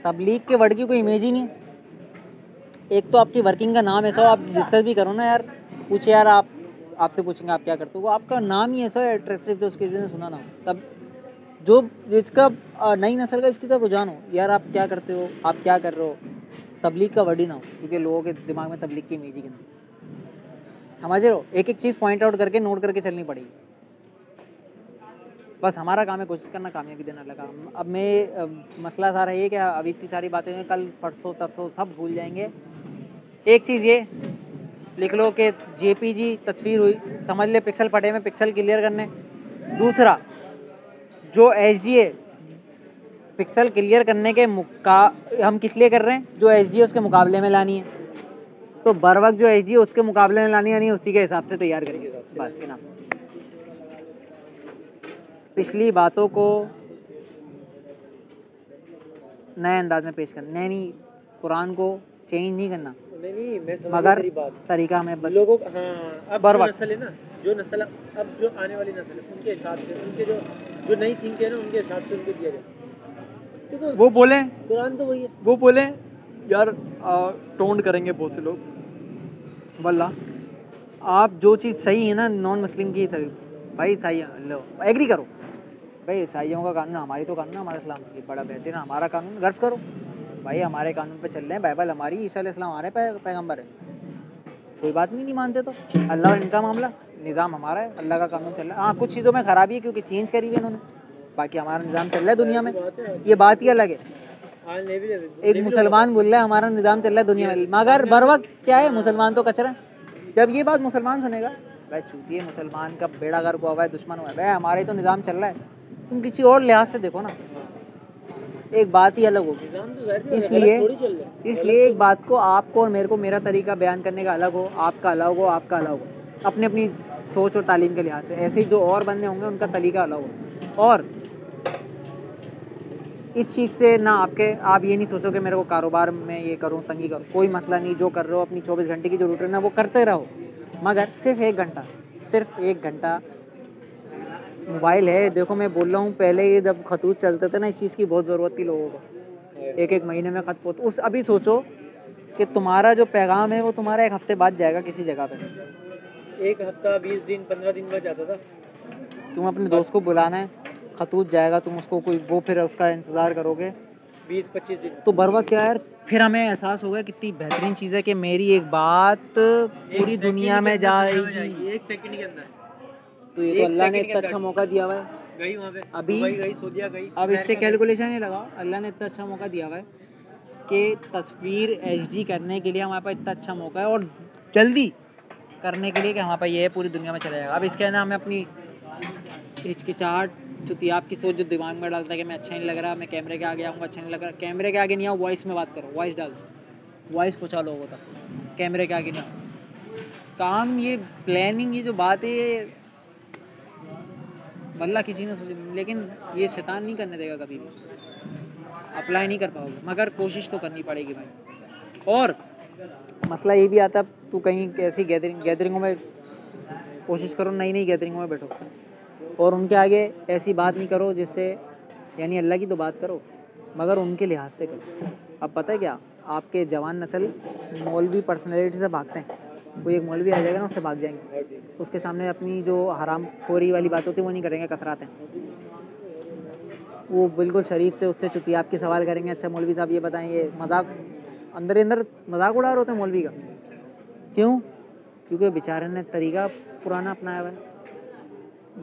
तबलीग के वर्ड की कोई इमेज ही नहीं। एक तो आपकी वर्किंग का नाम ऐसा हो, आप डिस्कस भी करो ना यार, पूछे यार, आपसे पूछेंगे आप क्या करते हो, आपका नाम ही ऐसा है अट्रैक्टिव जो उसके ने सुना ना हो, तब जो जिसका नई नस्ल का इसकी तरफ रुझान हो, यार आप क्या करते हो, आप क्या कर रहे हो, तबलीग का वर्ड ही ना हो, क्योंकि लोगों के दिमाग में तबलीग की इमेज ही गंदी। समझ रहे हो? एक एक चीज़ पॉइंट आउट करके नोट करके चलनी पड़ेगी। बस हमारा काम है कोशिश करना, कामयाबी देना लगा। अब मैं मसला सारा ये कि अभी इतनी सारी बातें हैं, कल परसों तरसों सब भूल जाएंगे। एक चीज़ ये लिख लो कि JPG तस्वीर हुई, समझ ले पिक्सल फटे में पिक्सल क्लियर करने। दूसरा, जो HD है पिक्सल क्लियर करने के हम किस लिए कर रहे हैं, जो HD है उसके मुकाबले में लानी है। तो बर वक्त जो एच डी उसके मुकाबले में लानी यानी उसी के हिसाब से तैयार करेंगे बस ना। पिछली बातों को नए अंदाज में पेश करना, नहीं कुरान को चेंज नहीं करना, नहीं मैं समझ मगर तेरी बात। तरीका हमें लोगों को हाँ, अब बर जो वक्त नस्ल है ना, जो नस्ल अब जो आने वाली नस्ल है उनके हिसाब से, उनके जो नई थिंक है ना उनके हिसाब से उनको दिया जाए। देखो वो बोले कुरान तो वही है, वो बोले यार टोंड करेंगे बहुत से लोग, वल्ला आप जो चीज़ सही है ना नॉन मुस्लिम की सही भाई सही है, लो एग्री करो भाई, ईसाइयों का कानून हमारी तो कानून हमारा इस्लाम ये बड़ा बेहतरीन है, हमारा कानून गर्व करो भाई, हमारे कानून पे चल रहे हैं, बाइबल हमारी, ईसा अलैहिस्सलाम हमारे पैगंबर है, कोई बात नहीं मानते तो अल्लाह और इनका मामला, निज़ाम हमारा है, अल्लाह का कानून चल रहा है। हाँ कुछ चीज़ों में ख़राबी है क्योंकि चेंज करी हुई है इन्होंने, बाकी हमारा निज़ाम चल रहा है दुनिया में, ये बात ही अलग है। एक मुसलमान बोल रहा है हमारा निज़ाम चल रहा है दुनिया में, मगर बर वक्त क्या है मुसलमान तो कचरा है। जब ये बात मुसलमान सुनेगा भाई चूतिए मुसलमान का बेड़ा गर्क हुआ है, दुश्मन हुआ है, भाई हमारे तो निज़ाम चल रहा है, तुम किसी और लिहाज से देखो ना, एक बात ही अलग होगी। इसलिए एक बात को आपको और मेरे को मेरा तरीका बयान करने का अलग हो, आपका अलग हो, आपका अलग हो, अपनी अपनी सोच और तालीम के लिहाज से, ऐसे ही जो और बंदे होंगे उनका तरीका अलग हो। और इस चीज़ से ना आप ये नहीं सोचो कि मेरे को कारोबार में ये करूँ तंगी करूँ, कोई मसला नहीं, जो कर रहे हो अपनी 24 घंटे की जो रूटीन है वो करते रहो, मगर सिर्फ 1 घंटा मोबाइल है। देखो मैं बोल रहा हूँ पहले ये जब खतूत चलते थे ना इस चीज़ की बहुत ज़रूरत थी लोगों को, एक महीने में खत पोत उस अभी सोचो कि तुम्हारा जो पैगाम है वो तुम्हारा 1 हफ्ते बाद जाएगा किसी जगह पे, 1 हफ्ता 20 दिन 15 दिन बाद जाता था। तुम अपने दोस्त को बुलाना है, खतूत जाएगा, तुम उसको कोई वो फिर उसका इंतज़ार करोगे 20-25 दिन, तो बरवा क्या यार, फिर हमें एहसास होगा कितनी बेहतरीन चीज़ है कि मेरी एक बात पूरी दुनिया में जाएगी 1 सेकंड के अंदर। तो ये तो अल्लाह ने इतना अच्छा मौका दिया हुआ है, गई वहाँ पे, अभी गई सऊदीया गई, अब इससे कैलकुलेशन ही लगाओ, अल्लाह ने इतना अच्छा मौका दिया हुआ है कि तस्वीर HD करने के लिए हमारे पास इतना अच्छा मौका है और जल्दी करने के लिए कि हमारे पास ये पूरी दुनिया में चला जाएगा। अब इसके अंदर हमें अपनी हिचकिचाहट जो आपकी सोच जो दिमाग में डालता है कि मैं अच्छा नहीं लग रहा, मैं कैमरे के आगे आऊँगा अच्छा नहीं लग रहा, कैमरे के आगे नहीं आओ, वॉइस में बात करो, वॉइस डाल, वॉइस पहुँचा लोगों तक, कैमरे के आगे नहीं आओ। काम ये प्लानिंग ये जो बात है ये वल्लाह किसी ने सोची, लेकिन ये शैतान नहीं करने देगा कभी भी, अप्लाई नहीं कर पाओगे, मगर कोशिश तो करनी पड़ेगी भाई। और मसला ये भी आता तू कहीं ऐसी गैदरिंगों में कोशिश करो, नई गैदरिंगों में बैठो और उनके आगे ऐसी बात नहीं करो जिससे, यानी अल्लाह की तो बात करो मगर उनके लिहाज से करो। अब पता है क्या, आपके जवान नस्ल मौलवी पर्सनैलिटी से भागते हैं, कोई एक मौलवी आ जाएगा ना उससे भाग जाएंगे, उसके सामने अपनी जो हराम खोरी वाली बात होती है वो नहीं करेंगे, कतराते हैं, वो बिल्कुल शरीफ से उससे चुतिया आपके सवाल करेंगे, अच्छा मौलवी साहब ये बताएं, ये मजाक अंदर ही अंदर मजाक उड़ा रहे होते हैं मौलवी का, क्यों? क्योंकि बेचारे ने तरीका पुराना अपनाया हुआ है।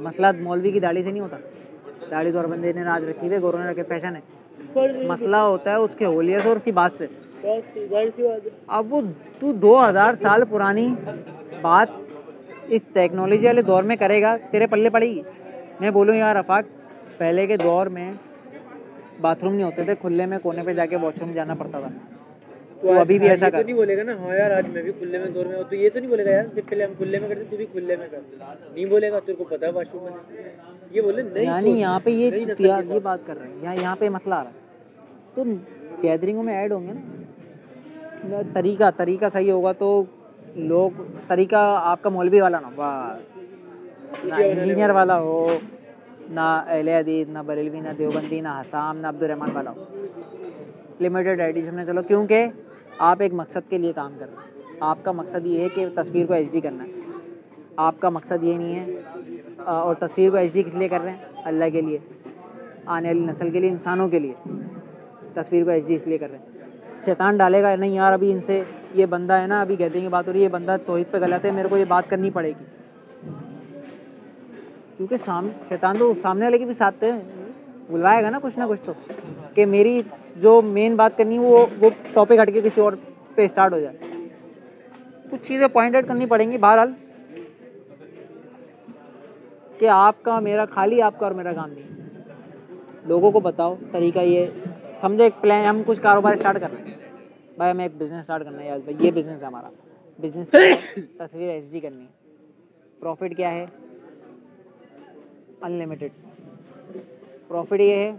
मसला मौलवी की दाढ़ी से नहीं होता, दाढ़ी तो हर बंदे ने आज रखी हुई, गोरों ने रखे, फैशन है, मसला होता है उसके होलिया से और उसकी बात से। अब वो तू 2000 साल पुरानी बात इस टेक्नोलॉजी वाले दौर में करेगा, तेरे पल्ले पड़ेगी। मैं बोलूँ यार अफाक, पहले के दौर में बाथरूम नहीं होते थे, खुले में कोने पे जाके वॉशरूम जाना पड़ता था, तो अभी भी ऐसा कर, तो नहीं बोलेगा ना हाँ यार आज मैं भी खुले में दौर में, तो ये तो नहीं बोलेगा यार पहले हम खुले में करते तू भी खुले में कर, नहीं बोलेगा, तेरे को पता है वॉशरूम में, ये बोले नहीं, यानी यहाँ पे ये बात कर रहे हैं, यहाँ पे मसला आ रहा है। तो गैदरिंगों में ऐड होंगे ना, तरीका सही होगा तो लोग, तरीका आपका मौलवी वाला ना, वाह ना इंजीनियर वाला हो, ना अहले हदीस, ना बरेलवी, ना देवबंदी, ना हसाम, ना अब्दुर्रहमान वाला हो, लिमिटेड एडिशन में चलो, क्योंकि आप एक मकसद के लिए काम कर रहे हैं। आपका मकसद ये है कि तस्वीर को HD करना है, आपका मकसद ये नहीं है, और तस्वीर को HD किस लिए कर रहे हैं? अल्लाह के लिए, आने वाली नस्ल के लिए, इंसानों के लिए तस्वीर को HD इसलिए कर रहे हैं। शैतान डालेगा नहीं यार अभी इनसे ये बंदा है ना, अभी गैदरिंग की बात हो रही है, ये बंदा तौहीद पे गलत है, मेरे को ये बात करनी पड़ेगी, क्योंकि शैतान तो सामने वाले के भी साथ है, बुलवाएगा ना कुछ तो, कि मेरी जो मेन बात करनी है वो टॉपिक हट के किसी और पे स्टार्ट हो जाए, कुछ चीज़ें पॉइंट आउट करनी पड़ेंगी। बहरहाल कि आपका मेरा खाली आपका और मेरा काम नहीं, लोगों को बताओ तरीका ये, समझो एक प्लान, हम कुछ कारोबार स्टार्ट कर रहे हैं भाई, हमें एक बिज़नेस स्टार्ट करना है यार भाई, ये बिज़नेस है हमारा, बिजनेस तस्वीर एचडी करनी है। प्रॉफिट क्या है? अनलिमिटेड। प्रॉफिट ये है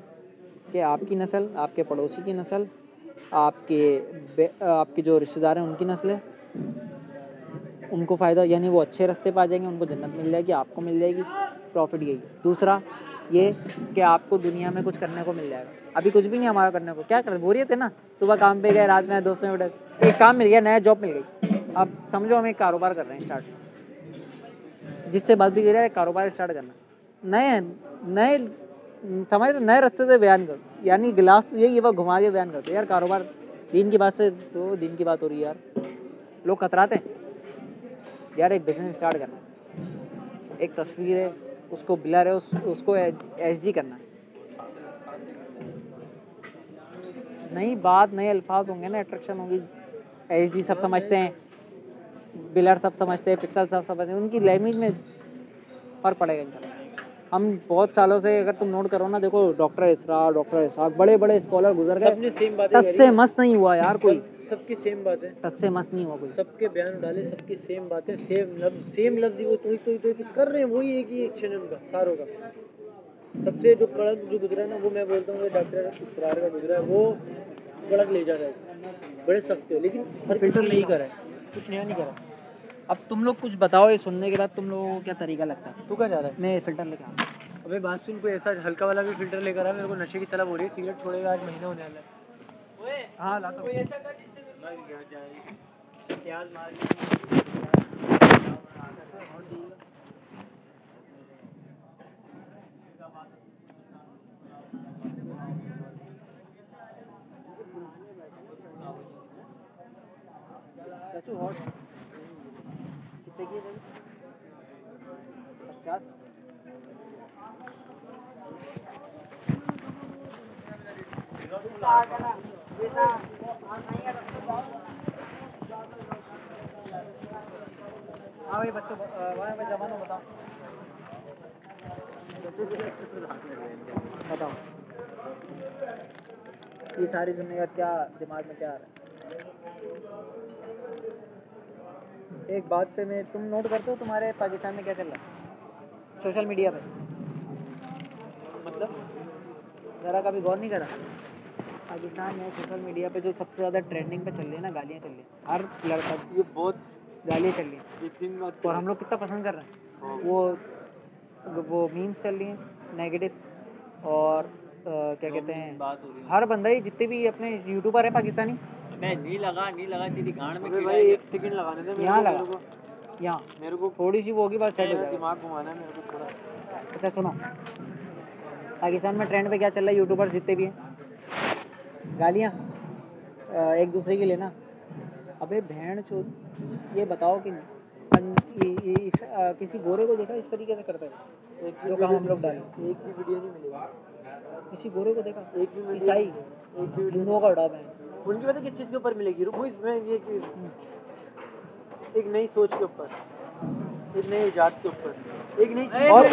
कि आपकी नस्ल, आपके पड़ोसी की नस्ल, आपके जो रिश्तेदार हैं उनकी नस्लें, उनको फ़ायदा, यानी वो अच्छे रास्ते पे आ जाएंगे, उनको जन्नत मिल जाएगी, आपको मिल जाएगी। प्रॉफिट यही। दूसरा ये कि आपको दुनिया में कुछ करने को मिल जाएगा। अभी कुछ भी नहीं हमारा करने को, क्या करते, बोरियत है ना, सुबह काम पे गए, रात में दोस्तों में बैठे, एक काम मिल गया, नया जॉब मिल गई, अब समझो हम एक कारोबार कर रहे हैं स्टार्ट, जिससे बात भी कर रहा है कारोबार स्टार्ट करना, नए नए समझ नए रास्ते से बयान करो, यानी गिलास यही वह घुमा के बयान करते यार कारोबार, दीन की बात से तो दीन की बात हो रही है यार, लोग कतराते हैं यार, एक बिजनेस स्टार्ट करना, एक तस्वीर है उसको ब्लर है, उसको एचडी करना है, नई बात, नए अल्फाज होंगे ना, अट्रैक्शन होगी। एचडी सब समझते हैं, ब्लर सब समझते हैं, पिक्सल सब समझते हैं, उनकी लैंग्वेज में फ़र्क पड़ेगा इंशाल्लाह। हम बहुत सालों से अगर तुम नोट करो ना, देखो डॉक्टर इसरार बड़े बड़े स्कॉलर गुजर गए, सबने सेम बातें टस से मस्त नहीं हुआ यार कोई, सबकी सेम बात है, टस से मस्त नहीं हुआ कोई, सबके बयान डाले, सबकी सेम बातें, सेम लफ्ज़ ही वो तो कर रहे हैं, वही एक ही एक्शन है उनका सारों का। सबसे जो कड़क जो गुजरा है ना, वो मैं बोलता हूँ डॉक्टर इसरार का गुजरा है, वो कड़क ले जा रहा है, बड़े सख्त है, लेकिन फिल्टर नहीं करा है, कुछ नया नहीं करा। अब तुम लोग कुछ बताओ, ये सुनने के बाद तुम लोगों को क्या तरीका लगता है? तू कहाँ जा रहा है? मैं फ़िल्टर लेके आता हूँ। अबे बात सुन, कोई ऐसा हल्का वाला भी फिल्टर लेकर आ, मेरे को नशे की तलब हो रही है, सिगरेट छोड़ेगा आज महीना होने वाला है। हाँ लाता हूँ। चाचू हॉट कितने की है? 50। हाँ भाई बच्चों, वहाँ पे जमानो बताओ बताओ, ये सारी सुनने का क्या दिमाग में क्या आ रहा है? एक बात पे मैं, तुम नोट करते हो तुम्हारे पाकिस्तान में क्या चल रहा है सोशल मीडिया पे? मतलब ज़रा कभी गौर नहीं करा? पाकिस्तान में सोशल मीडिया पे जो सबसे ज़्यादा ट्रेंडिंग पे चल रही है ना, गालियाँ चल रही हैं, हर लड़का ये बहुत गालियाँ चल रही हैं, और हम लोग कितना पसंद कर रहे हैं। वो मीम्स चल रही हैं नेगेटिव, और क्या कहते हैं, बात हो रही है, हर बंदा ही, जितने भी अपने यूट्यूबर हैं पाकिस्तानी, मैं नहीं लगा तेरी गांड में भाई 1 सेकंड लगाने दे यहाँ लगा, यहाँ मेरे को थोड़ी सी वो होगी बस सेट हो जाएगा। दिमाग घुमाना है मेरे को थोड़ा। अच्छा सुनो, पाकिस्तान में ट्रेंड पे क्या चल रहा है, यूट्यूबर जितने भी हैं, गालियाँ एक दूसरे की लेना। अबे भेड़ चो, ये बताओ कि किसी गोरे को देखा इस तरीके से करते हैं जो काम हम लोग डालें? एक भी वीडियो नहीं मिलेगा, किसी गोरे को देखा? एक भी ईसाई, एक भी हिंदुओं का उड़ाव है। उनकी पता किस चीज़ के ऊपर मिलेगी, रुको इसमें ये एक नई सोच के ऊपर, एक नई इजाद के ऊपर, एक नई और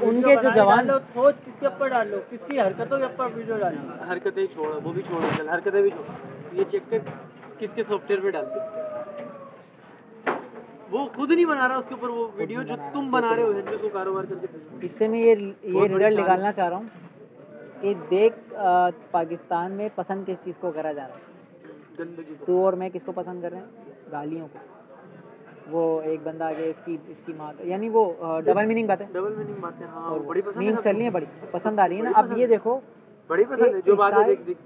उनके जो जवान, सोच किसके ऊपर डालो, किसकी हरकतों के ऊपर वीडियो डालो, हरकतें ही छोड़ो, वो भी छोड़ो, चल हरकतें भी छोड़ो, ये चेक कर किसके सॉफ्टवेयर पे डालते, वो खुद नहीं बना रहा उसके ऊपर वो वीडियो जो तुम बना रहे हो, जो कारोबार करके। इससे मैं ये रिजल्ट निकालना चाह रहा हूँ कि देख पाकिस्तान में पसंद किस चीज़ को करा जा रहा है, गंदगी तू और मैं किसको पसंद कर रहे हैं? गालियों को। वो एक बंदा आगे इसकी माँ, यानी वो डबल मीनिंग बात है, डबल मीनिंग बातें, हाँ और बड़ी पसंद मीम्स चल रही है, बड़ी पसंद आ रही है ना। अब ये देखो, बड़ी पसंद है जो बात है, देख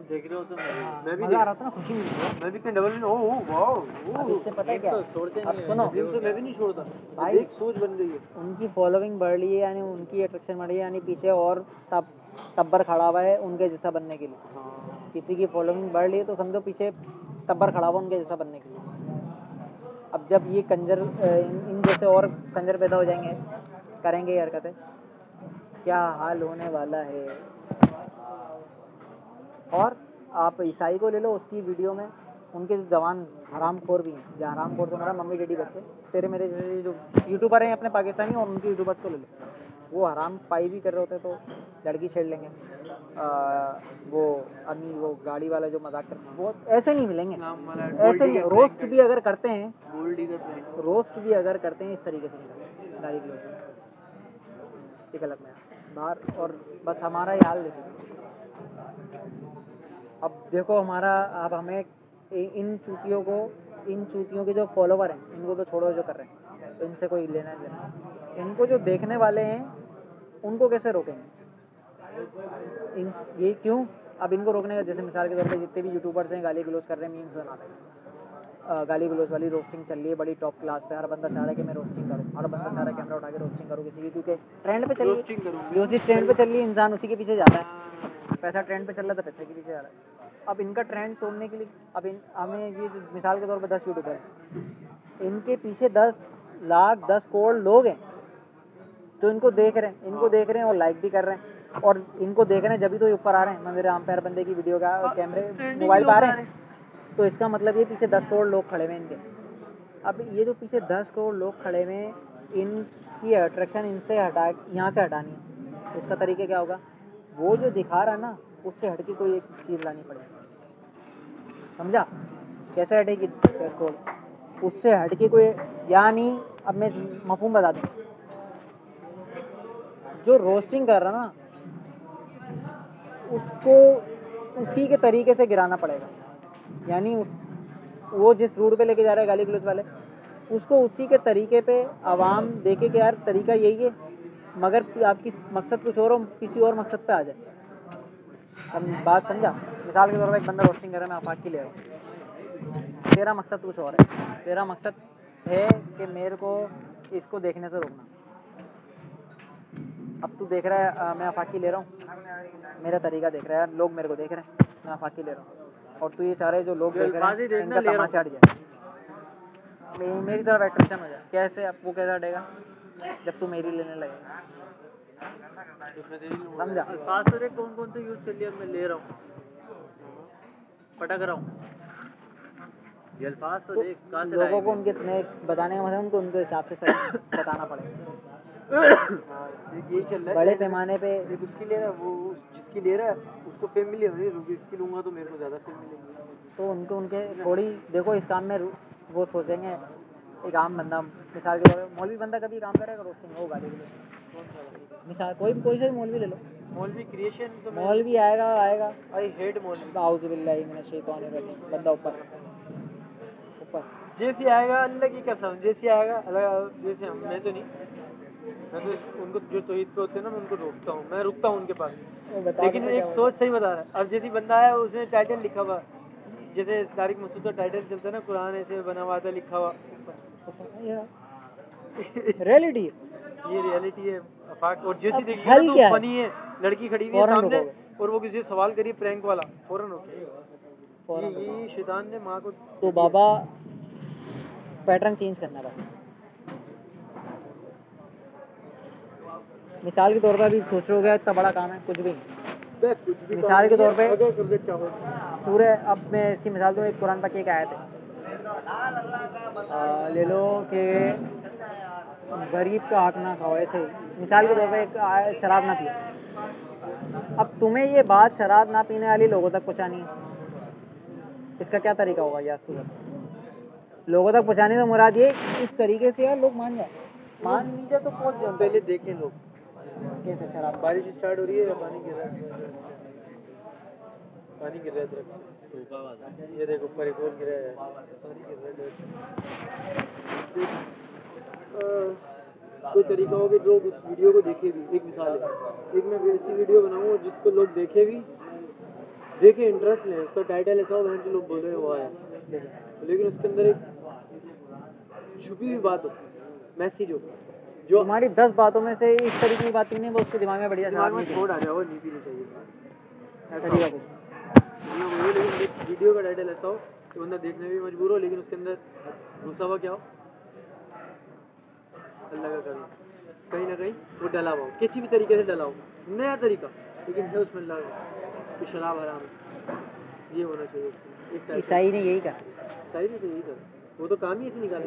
देख रहे हो तो मैं भी मज़ा आ रहा था ना, खुशी मिलती है। मैं भी कहीं डबल मीनिंग, ओह वाओ, अब इससे पता है क्या, अब सुनो, तो मैं भी नहीं छोड़ता भाई, एक सोच बन गई है, उनकी फॉलोइंग बढ़ रही है, यानी उनकी अट्रैक्शन बढ़ रही है, यानी पीछे और तब्बर खड़ा हुआ है उनके जैसा बनने के लिए। किसी की फॉलोइंग बढ़ रही है तो समझो पीछे तब्बर खड़ा हुआ उनके जैसा बनने के लिए। अब जब ये कंजर इन जैसे और कंजर पैदा हो जाएंगे, करेंगे हरकतें, क्या हाल होने वाला है। और आप ईसाई को ले लो, उसकी वीडियो में उनके जो जवान हरामखोर भी हैं, जो हरामखोर तो मेरा मम्मी डैडी बच्चे, तेरे मेरे जैसे जो यूट्यूबर हैं अपने पाकिस्तानी, और उनके यूट्यूबर्स को ले लो, वो हराम पाई भी कर रहे होते तो लड़की छेड़ लेंगे, वो अभी वो गाड़ी वाला जो मजाक करते हैं, वो ऐसे नहीं मिलेंगे, ऐसे नहीं। रोस्ट भी अगर करते हैं, रोस्ट भी अगर करते हैं इस तरीके से नहीं गाली गलौज में, एक अलग में बाहर। और बस हमारा ही हाल देखो, अब देखो हमारा, अब हमें इन चूतियों के जो फॉलोवर हैं इनको तो छोड़ो, जो कर रहे हैं तो इनसे कोई लेना देना, इनको जो देखने वाले हैं उनको कैसे रोकेंगे? ये क्यों? अब इनको रोकने का, जैसे मिसाल के तौर पे जितने भी यूट्यूबर्स हैं गाली गलौज कर रहे हैं, मीम्स बनाते हैं, गाली गलौज वाली रोस्टिंग चल रही है बड़ी टॉप क्लास पे, हर बंदा चाह रहा है कि मैं रोस्टिंग करूँ, हर बंदा चाह रहा है कैमरा उठा के रोस्टिंग करूँ किसी की, क्योंकि ट्रेंड पे चल रही है, जो चीज़ ट्रेंड पे चल रही है इंसान उसी के पीछे जाता है, पैसा ट्रेंड पे चल रहा है तो पैसे के पीछे जा रहा है। अब इनका ट्रेंड तोड़ने के लिए, अब हमें ये मिसाल के तौर पे 10 यूट्यूबर, इनके पीछे 10 लाख 10 करोड़ लोग हैं तो इनको देख रहे हैं और लाइक भी कर रहे हैं, और इनको देख रहे हैं जब भी तो ऊपर आ रहे हैं, मंदिर आम पैर बंदे की वीडियो का कैमरे मोबाइल पर आ रहे हैं, तो इसका मतलब ये पीछे 10 करोड़ लोग खड़े हुए हैं इनके। अब ये जो पीछे 10 करोड़ लोग खड़े हुए हैं, इनकी अट्रैक्शन इनसे यहाँ से हटानी है, तो इसका तरीका क्या होगा? वो जो दिखा रहा है ना उससे हट के कोई एक चीज़ लानी पड़ेगी, समझा? कैसे हटेगी ड्रेस कोड? उससे हट के कोई, यानी अब मैं मफहूम बता दूँ, जो रोस्टिंग कर रहा ना उसको उसी के तरीके से गिराना पड़ेगा, यानी वो जिस रूट पे लेके जा रहा है गाली गलौज वाले, उसको उसी के तरीके पे आवाम देखे कि यार तरीका यही है, मगर आपकी मकसद कुछ और हो, किसी और मकसद पे आ जाए। अब बात समझा? मिसाल के तौर पर एक बंदा रोस्टिंग कर रहा है, मैं आफाक की ले रहा हूँ, तेरा मकसद कुछ और है, तेरा मकसद है कि मेरे को इसको देखने से रोकना। अब तू देख रहा है मैं आफाकी ले रहा हूँ, मेरा तरीका देख रहा है, लोग मेरे को देख रहे हैं, मैं आफाकी ले रहा हूँ, और तू ये सारे जो लोग देख रहे हैं इनका तमाशा हट जाए, मेरी तरफ अट्रैक्शन हो जाए। कैसे? अब वो कैसे हटेगा? जब तू मेरी लेने लगेगा, समझा? कौन कौन से यूज कर लिया मैं ले रहा हूँ, पटक रहा हूँ, ये अल्फाज तो देख कहाँ से लोगों को उनके बताने का मतलब उनको उनके हिसाब से बताना पड़ेगा। यही चल रहा है बड़े पैमाने पे, उसकी ले रहा है, वो जिसकी ले रहा है उसको फेम मिली है, इसकी लूँगा तो मेरे को ज़्यादा फेम मिलेगी, तो उनके थोड़ी देखो इस काम में वो सोचेंगे। एक आम बंदा मिसाल के तौर पर मौलवी बंदा कभी काम करेगा रोस्टिंग होगा, मिसाल कोई से मौलवी ले लो, मौलवी क्रिएशन तो मौलवी आएगा आई हेट मौलवी, आऊज़ु बिल्लाहि मिनश शैतानिर रजीम, बंदा ऊपर जैसे आएगा अल्लाह की कसम, जैसे आएगा अल्लाह, जैसे मैं तो नहीं, मैं तो उनको जो तौहीद पे होते हैं ना मैं उनको रोकता हूँ, मैं रुकता हूँ उनके पास, लेकिन एक सोच सही बता रहा है। अब जैसे बंदा है उसने टाइटल लिखा हुआ, जैसे तारिक मसूद का टाइटल चलता है ना, कुरान ऐसे बना हुआ था लिखा हुआ, रियलिटी ये रियलिटी है अफाक। और जैसी देखिए ना तो फनी है, लड़की खड़ी हुई है सामने और वो किसी से सवाल करिए प्रैंक वाला, फौरन रोके, ये शैतान ने माँ को। तो बाबा पैटर्न चेंज करना बस। मिसाल के तौर पर अभी सोच रहे हो गया इतना बड़ा काम है, कुछ भी मिसाल के तौर पे सूरह, अब मैं इसकी मिसाल दूँ, एक कुरान पाक की एक आयत है, ले लो कि गरीब का हक ना खाओ, ऐसे ही मिसाल के तौर पे एक शराब ना पियो। अब तुम्हें ये बात शराब ना पीने वाली लोगों तक पहुँचानी है, इसका क्या तरीका होगा यार? लोगों तक पहुँचाने का मुराद ये इस तरीके से यार लोग मान जाए, मान लीजिए तो पहुँच जाओ। पहले देखें लोग कैसे शराब, बारिश स्टार्ट हो रही है या पानी गिर रहा है, पानी गिर रहा है तरफ, ये देखो ऊपर एक और गिरा है, पानी गिर रहा है। कोई तरीका हो कि लोग उस वीडियो को देखे भी, एक मिसाल है, एक मैं ऐसी वीडियो बनाऊँ जिसको लोग देखे भी, देखे इंटरेस्ट लें, उसका टाइटल ऐसा हो जो लोग बोल रहे हैं वो आया, लेकिन उसके अंदर एक छुपी हुई बात हो, मैसेज हो, जो हमारी 10 बातों में से इस तरीके की बात नहीं है, वो उसके दिमाग में बढ़िया दिमाग में छोड़ आ जाए और नहीं पीनी चाहिए तरीका कुछ। लेकिन वीडियो का टाइटल ऐसा हो कि बंदा देखने भी मजबूर हो, लेकिन उसके अंदर घुसा हुआ क्या हो, अल्लाह का करीम, कहीं ना कहीं वो डला हुआ हो, किसी भी तरीके से डला हो, नया तरीका, लेकिन है उसमें अल्लाह कि शराब हराम है, ये होना चाहिए। ईसाई ने यही कहा, ईसाई ने तो यही कहा, वो तो काम ही ऐसे निकाला,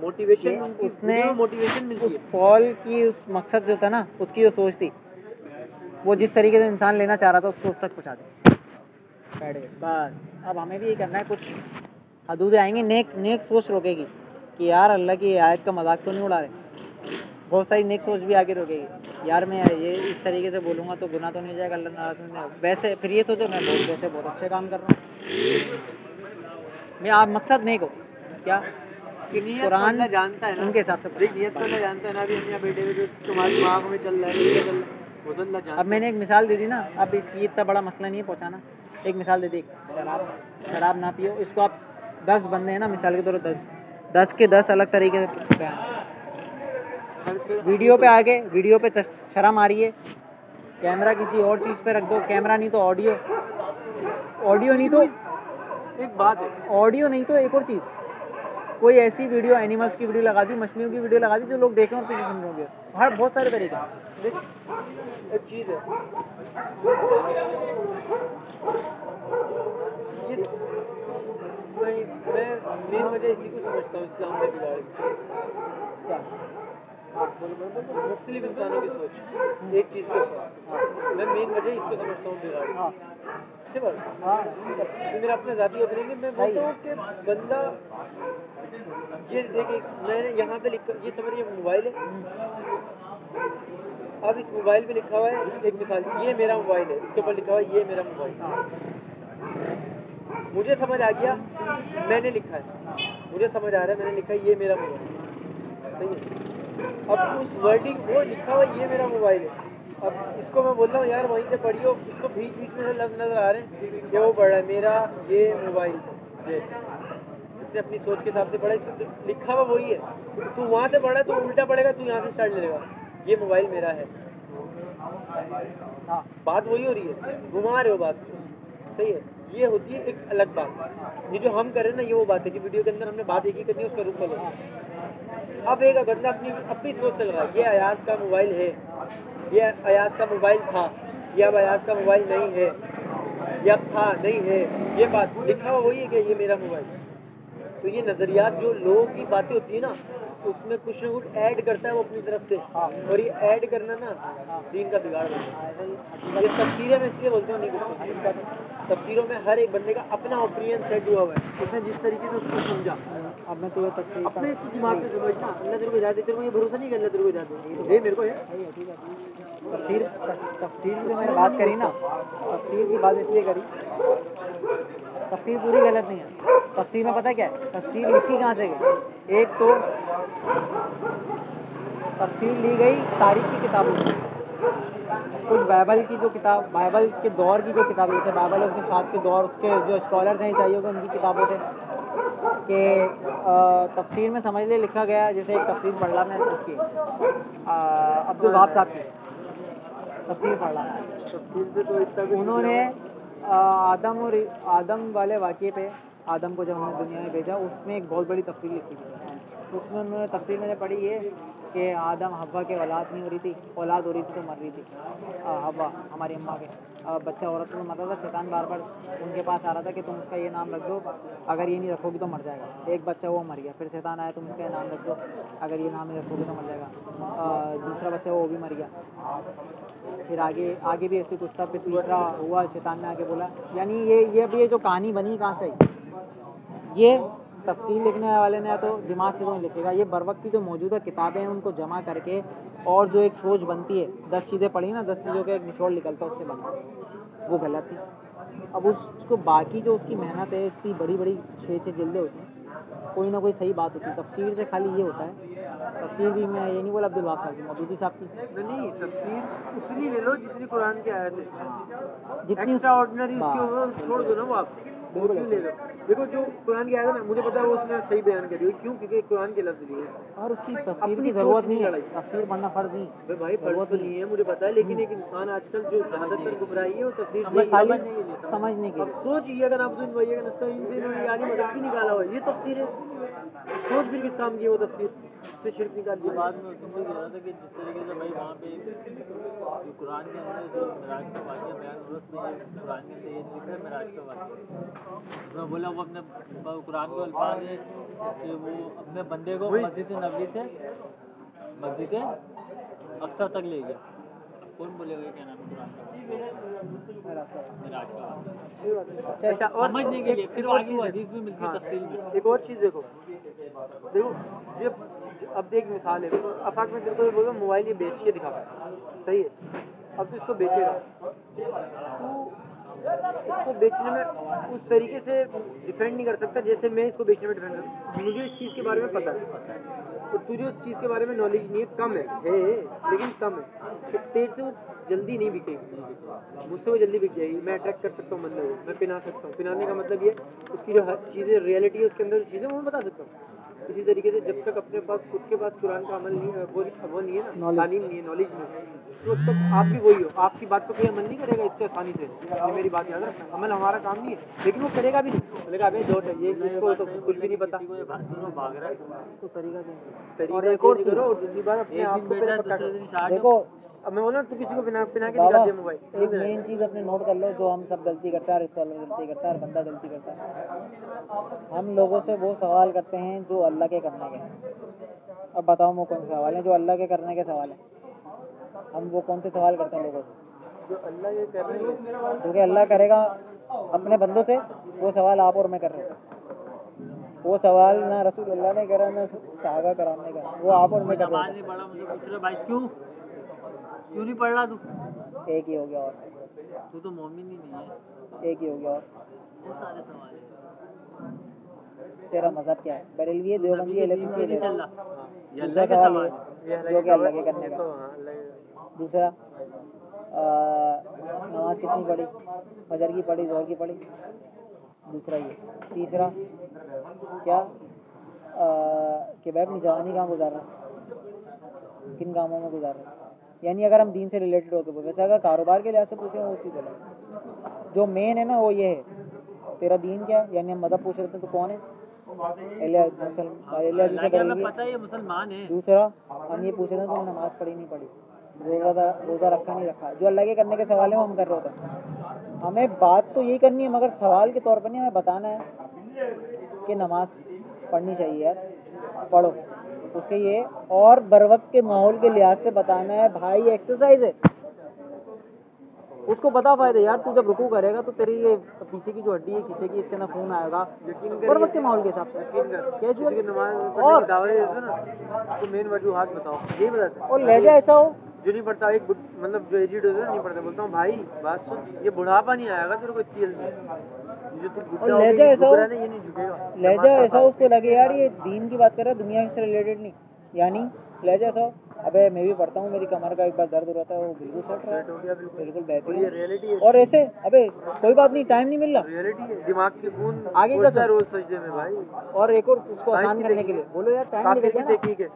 मोटिवेशन उसने, मोटिवेशन मिलती है। उस पॉल की उस मकसद जो था ना, उसकी जो सोच थी वो जिस तरीके से इंसान लेना चाह रहा था उसको उस तक पहुँचा दे, बैठ गए बस। अब हमें भी ये करना है, कुछ हदूदें आएंगी, नेक नेक सोच रोकेगी कि यार अल्लाह की आयत का मजाक तो नहीं उड़ा रहे। बहुत सारी नेक सोच भी आगे रोकेगी, यार मैं ये इस तरीके से बोलूँगा तो गुनाह तो नहीं हो जाएगा, अल्लाह नाराज़ तो नहीं होगा। वैसे फिर ये सोचो मैं वैसे बहुत अच्छे काम कर रहा हूँ। मैं आप मकसद नेक हो क्या कि कुरान जानता है ना उनके हिसाब से नियत तो जानता है ना, अभी हम यहाँ बैठे हुए तुम्हारे दिमाग में चल रहा है अब मैंने एक मिसाल दे दी ना, अब ये इतना बड़ा मसला नहीं है पहुँचाना। एक मिसाल दे दी, शराब ना पियो, इसको आप 10 बंदे हैं ना मिसाल के तौर पर 10 के 10 अलग तरीके से बयान। वीडियो पे आगे वीडियो पे शर्म आ रही है, कैमरा किसी और चीज़ पे रख दो, कैमरा नहीं तो ऑडियो, ऑडियो नहीं तो एक बात है, ऑडियो नहीं तो एक और चीज़, कोई ऐसी वीडियो एनिमल्स की वीडियो लगा दी, मछलियों की वीडियो लगा दी जो लोग देखें और पीछे समझोगे। हर बहुत सारे तरीके एक चीज़ है मैं मेन वजह इसी को समझता हूँ इस्लाम में बिगाड़ क्या मुख्तलिफ इंसानों की सोच एक चीज़ के ऊपर, मैं मेन वजह इसको समझता हूँ बिगाड़। मेरा अपना ज़ाती ओपिनियन, मैं बोलता हूँ कि बंदा ये देखिए, मैंने यहाँ पे लिखा, ये समझिए मोबाइल है, अब इस मोबाइल पे लिखा हुआ है, एक मिसाल ये मेरा मोबाइल है, इसके ऊपर लिखा हुआ है ये मेरा मोबाइल, मुझे समझ आ गया मैंने लिखा है, मुझे समझ आ रहा है मैंने लिखा है ये मेरा मोबाइल, सही है। अब उस वर्डिंग वो लिखा हुआ ये मेरा मोबाइल है, अब इसको मैं बोल रहा हूँ यार वहीं से पढ़ियो, इसको बीच बीच में से लफ्ज़ नज़र आ रहे हैं कि वो पढ़ रहा है मेरा ये मोबाइल है, इसने अपनी सोच के हिसाब से पढ़ा, इसको लिखा हुआ वही है, तू वहाँ से पढ़ा तो उल्टा पढ़ेगा, तू यहाँ से स्टार्ट लेगा ये मोबाइल मेरा है, बात वही हो रही है, घुमा रहे हो बात, सही है। ये होती है एक अलग बात, ये जो हम करें ना ये वो बात है कि वीडियो के अंदर हमने बात एक ही करनी है, उसका रुख फॉलो। अब एक बंदा अपनी सोच से लगा ये अयाज का मोबाइल है, ये अयाज का मोबाइल था, ये अब अयाज का मोबाइल नहीं है, ये अब था नहीं है, ये बात लिखा हुआ वही है कि ये मेरा मोबाइल। तो ये नज़रियात जो लोगों की बातें होती है ना, उसमें कुछ ना कुछ ऐड करता है वो अपनी तरफ से, और ये ऐड करना ना दीन का बिगाड़ देता है। ये तफसीरें मैं इसलिए बोलता हूँ नहीं कुछ, तफसीरों में हर एक बंदे का अपना ओपिनियन सेट हुआ हुआ है, उसने जिस तरीके से उसको समझा। अब मैं तुम्हें तफसीर अपने दिमाग में समझना, अल्लाह तेरे को हिदायत दे, तेरे को ये भरोसा नहीं कि अल्लाह तेरे को हिदायत दे, ये मेरे को है। तफसीर जो मैंने बात करी ना, तफसीर की बात इसलिए करी, तफसीर पूरी गलत नहीं है। तफसीर में पता क्या है, तफसीर लिखी कहाँ से गई, एक तो तफसीर ली गई तारीख की किताबों से, कुछ बाइबल की जो किताब, बाइबल के दौर की जो किताबें, जैसे बाइबल उसके साथ के दौर उसके जो स्कॉलर्स हैं ईसाइयों के, उनकी किताबों से कि तफसीर में समझ ले लिखा गया। जैसे एक तफसीर पढ़ ला मैं उसकी अब्दुल वहाब साहब की तफसीर पढ़ ला, तफसीर से तो इतना उन्होंने आदम वाले वाक़े पे, आदम को जब हमने दुनिया में भेजा उसमें एक बहुत बड़ी तफसीर लिखी थी। उसमें उन्होंने तफसीर मैंने पढ़ी ये कि आदम हव्वा के औलाद नहीं हो रही थी, औलाद हो रही थी तो मर रही थी। हव्वा हमारी अम्मा के बच्चा औरत में मरता था, शैतान बार बार उनके पास आ रहा था कि तुम उसका ये नाम रख दो, अगर ये नहीं रखोगी तो मर जाएगा। एक बच्चा वो मर गया, फिर शैतान आया तुम इसका ये नाम रख दो, अगर ये नाम नहीं रखोगी तो मर जाएगा। दूसरा बच्चा वो भी मर गया, फिर आगे भी ऐसे कुछ था, फिर तीसरा हुआ, शैतान ने आके बोला। यानी ये अब ये जो कहानी बनी कहाँ से आई, ये तफसील लिखने वाले ने तो दिमाग से तो नहीं लिखेगा, ये बर वक्त की जो मौजूदा किताबें हैं उनको जमा करके और जो एक सोच बनती है, 10 चीज़ें पढ़ी ना, 10 चीज़ों का एक निचोड़ निकलता है, उससे बनता, वो गलत थी। अब उसको बाकी जो उसकी मेहनत है, इतनी बड़ी बड़ी 6-6 जिल्दें होती हैं, कोई ना कोई सही बात होती है। तफसीर से खाली ये होता है, तफसीर भी मैं ये नहीं बोला अब्दुल वहाब साहब की, मौदूदी साहब की नहीं, तफसीर उतनी ले लो जितनी कुरान की आयत है, जितनी एक्स्ट्रा ऑर्डिनरी उसके ऊपर छोड़ दो ना वो आप, बिल्कुल क्यों ले लो। देखो जो कुरान की आयत है ना, मुझे पता है वो उसने सही बयान करी है, क्यों, क्योंकि कुरान के लफ्ज़ लिए और उसकी तफसीर की ज़रूरत नहीं है, तफसीर पढ़ना फ़र्ज़ नहीं भाई, फ़र्ज़ तो नहीं है मुझे पता है, लेकिन एक इंसान आजकल जो ज़्यादातर गुमराही है वो तफसीर समझने के लिए। सोच ये अगर आप वही अगर नस्ता इनसे इन्होंने आली मदद भी निकाला हुआ, ये तफसीर है, सोच फिर किस काम की है वो तफसीर से शिरक निकाल दी। बाद में तुमसे कह रहा था कि जिस तरीके से भाई वहाँ पे जो कुरान के अंदर जो मिराज का वाक़या बयान हुआ, उसमें कुरान के अंदर ये लिखा है मिराज का वाक़या, मैं बोला वो अपने कुरान के अल्फाज है कि वो अपने बंदे को मस्जिद नबवी से मस्जिद अक्सा तक ले गया, कौन बोलेगा ये क्या नाम है कुरान का मेराज का मिराज का वाक़या? अच्छा और समझने के लिए फिर एक और आगे वो चीज़ है। हदीस भी मिलती है हाँ, तफसील में। एक और चीज़ देखो जब अब देख मिसाल है, अफाक में तेरे को बोलो मोबाइल ये बेच के दिखा, सही है, अब तो इसको बेचेगा, तो इसको बेचने में उस तरीके से डिफेंड नहीं कर सकता जैसे मैं इसको बेचने में डिफेंड कर। मुझे इस चीज़ के बारे में पता है और तुझे उस चीज़ के बारे में नॉलेज नहीं है, कम है लेकिन कम है, तो तेरे से वो जल्दी नहीं बिकेगी, मुझसे वो जल्दी बिक जाएगी। मैं अट्रैक्ट कर सकता हूँ बंदे को, मैं पिना सकता हूँ, पिनाने का मतलब ये उसकी जो हर चीज़ें रियलिटी है उसके अंदर जो चीज़ें वो मैं बता सकता हूँ। इसी तरीके से जब तक अपने पास खुद के पास कुरान का अमल नहीं है, वो नहीं है ना, तालीम नहीं है, नॉलेज नहीं है, तो तब आप भी वही हो, आपकी बात को कोई अमल नहीं करेगा इतने आसानी से। ये मेरी बात याद रखना, अमल हमारा काम नहीं है, लेकिन वो करेगा भी नहीं, बोलेगा अबे जोट है ये, इसको तो कुछ भी नहीं पता, किसी को ये भाग रहा है तो तरीका और तरीका एक और चेंज करो और दूसरी बात अपने एक आप दिन को पहले बेटा पक्का दूसरे करो। दिन शार्ट देखो अब मैं बोला तू किसी को पिना के बाबा, दिखा दिया मोबाइल, एक मेन चीज़ अपने नोट कर लो, जो हम सब गलती करते हैं, हर स्कॉलर गलती करता है, हर बंदा गलती करता है। हम लोगों से वो सवाल करते हैं जो अल्लाह के करने के हैं। अब बताओ वो कौन से सवाल हैं जो अल्लाह के करने के सवाल हैं? हम वो कौन से सवाल करते हैं लोगों से जो अल्लाह ये कर रहे हैं, जो कि अल्लाह करेगा अपने बंदों से? वो सवाल आप और मैं कर रहे हैं। वो सवाल ना रसूल अल्लाह ने करा ना सहाबा कराम ने करा, वो आप और मैं कर नमाज रहे नहीं पढ़ा, मुझे पूछ रहे भाई क्यों नहीं पढ़ रहा तू? हैं। एक ही हो गया और तू तो मोमिन ही नहीं है। एक ही हो गया और बहुत सारे सवाल हैं। तेरा मज़हब क्या है? बरेलवी है, देवबंदी है, नबी के एलएफसी दीन है? पे नहीं चल रहा। ये दूसरा अल्लाह के सवाल सवाल ये है। जो कि अल्लाह के करने का। तो हाँ अल्लाह के, दूसरा नमाज कितनी पढ़ी? फजर की पढ़ी, ज़ोहर की पढ़ी? दूसरा ये। तीसरा क्या कि भाई अपनी जवानी कहाँ गुजार रहा है, किन कामों में गुजार रहा है? यानी अगर हम दीन से रिलेटेड होकर बोल, वैसे अगर कारोबार के लिहाज से पूछ रहे हैं वो चीज़ अलग। जो मेन है ना वो ये है, तेरा दीन क्या है, यानी हम मदद पूछ रहे थे तो कौन है? अल्लाह के हमें पता है ये मुसलमान है। दूसरा हम ये पूछ रहे थे तो नमाज पढ़ी नहीं पढ़ी, रोज़ा रखा नहीं रखा, जो अल्लाह के करने के सवाल है वो हम कर रहे होते हैं। हमें बात तो यही करनी है मगर सवाल के तौर पर नहीं, हमें बताना है कि नमाज पढ़नी चाहिए यार, पढ़ो उसके ये, और बर वक्त के माहौल के लिहाज से बताना है भाई एक्सरसाइज है, उसको बता फायदे यार। तू जब रुकू करेगा तो तेरी ये पीछे की जो हड्डी है खींचेगी, इसके अंदर खून आएगा बर वक्त के माहौल के हिसाब से। किसी की नमाज और पढ़ने की दावत देते ना, तो मेन वजूहात बताओ, यही बताते हैं। और लहजा ऐसा हो, जो नहीं पढ़ता एक मतलब जो एजिड होता है नहीं पढ़ता, बोलता हूँ भाई बात सुन, ये बुढ़ापा नहीं आएगा तेरे को इतनी जल्दी, जो तू और लहजा ऐसा हो, ये नहीं झुकेगा, लहजा ऐसा हो उसको लगे यार ये दीन की बात कर रहा है, दुनिया से रिलेटेड नहीं। यानी लहजा ऐसा हो, अबे मैं भी पढ़ता हूँ, मेरी कमर का एक बार दर्द रहता है, वो बिल्कुल सेट सेट हो गया बिल्कुल ये बेहतरीन। रियलिटी है, और ऐसे अबे कोई बात नहीं, टाइम नहीं मिल रहा, रियलिटी है, दिमाग के खून आगे का पहुंचता है चल। रोज सजदे में भाई। और एक और उसको आसान करने के लिए बोलो यार टाइम काफिर निकल की गया ना। तहकीक है,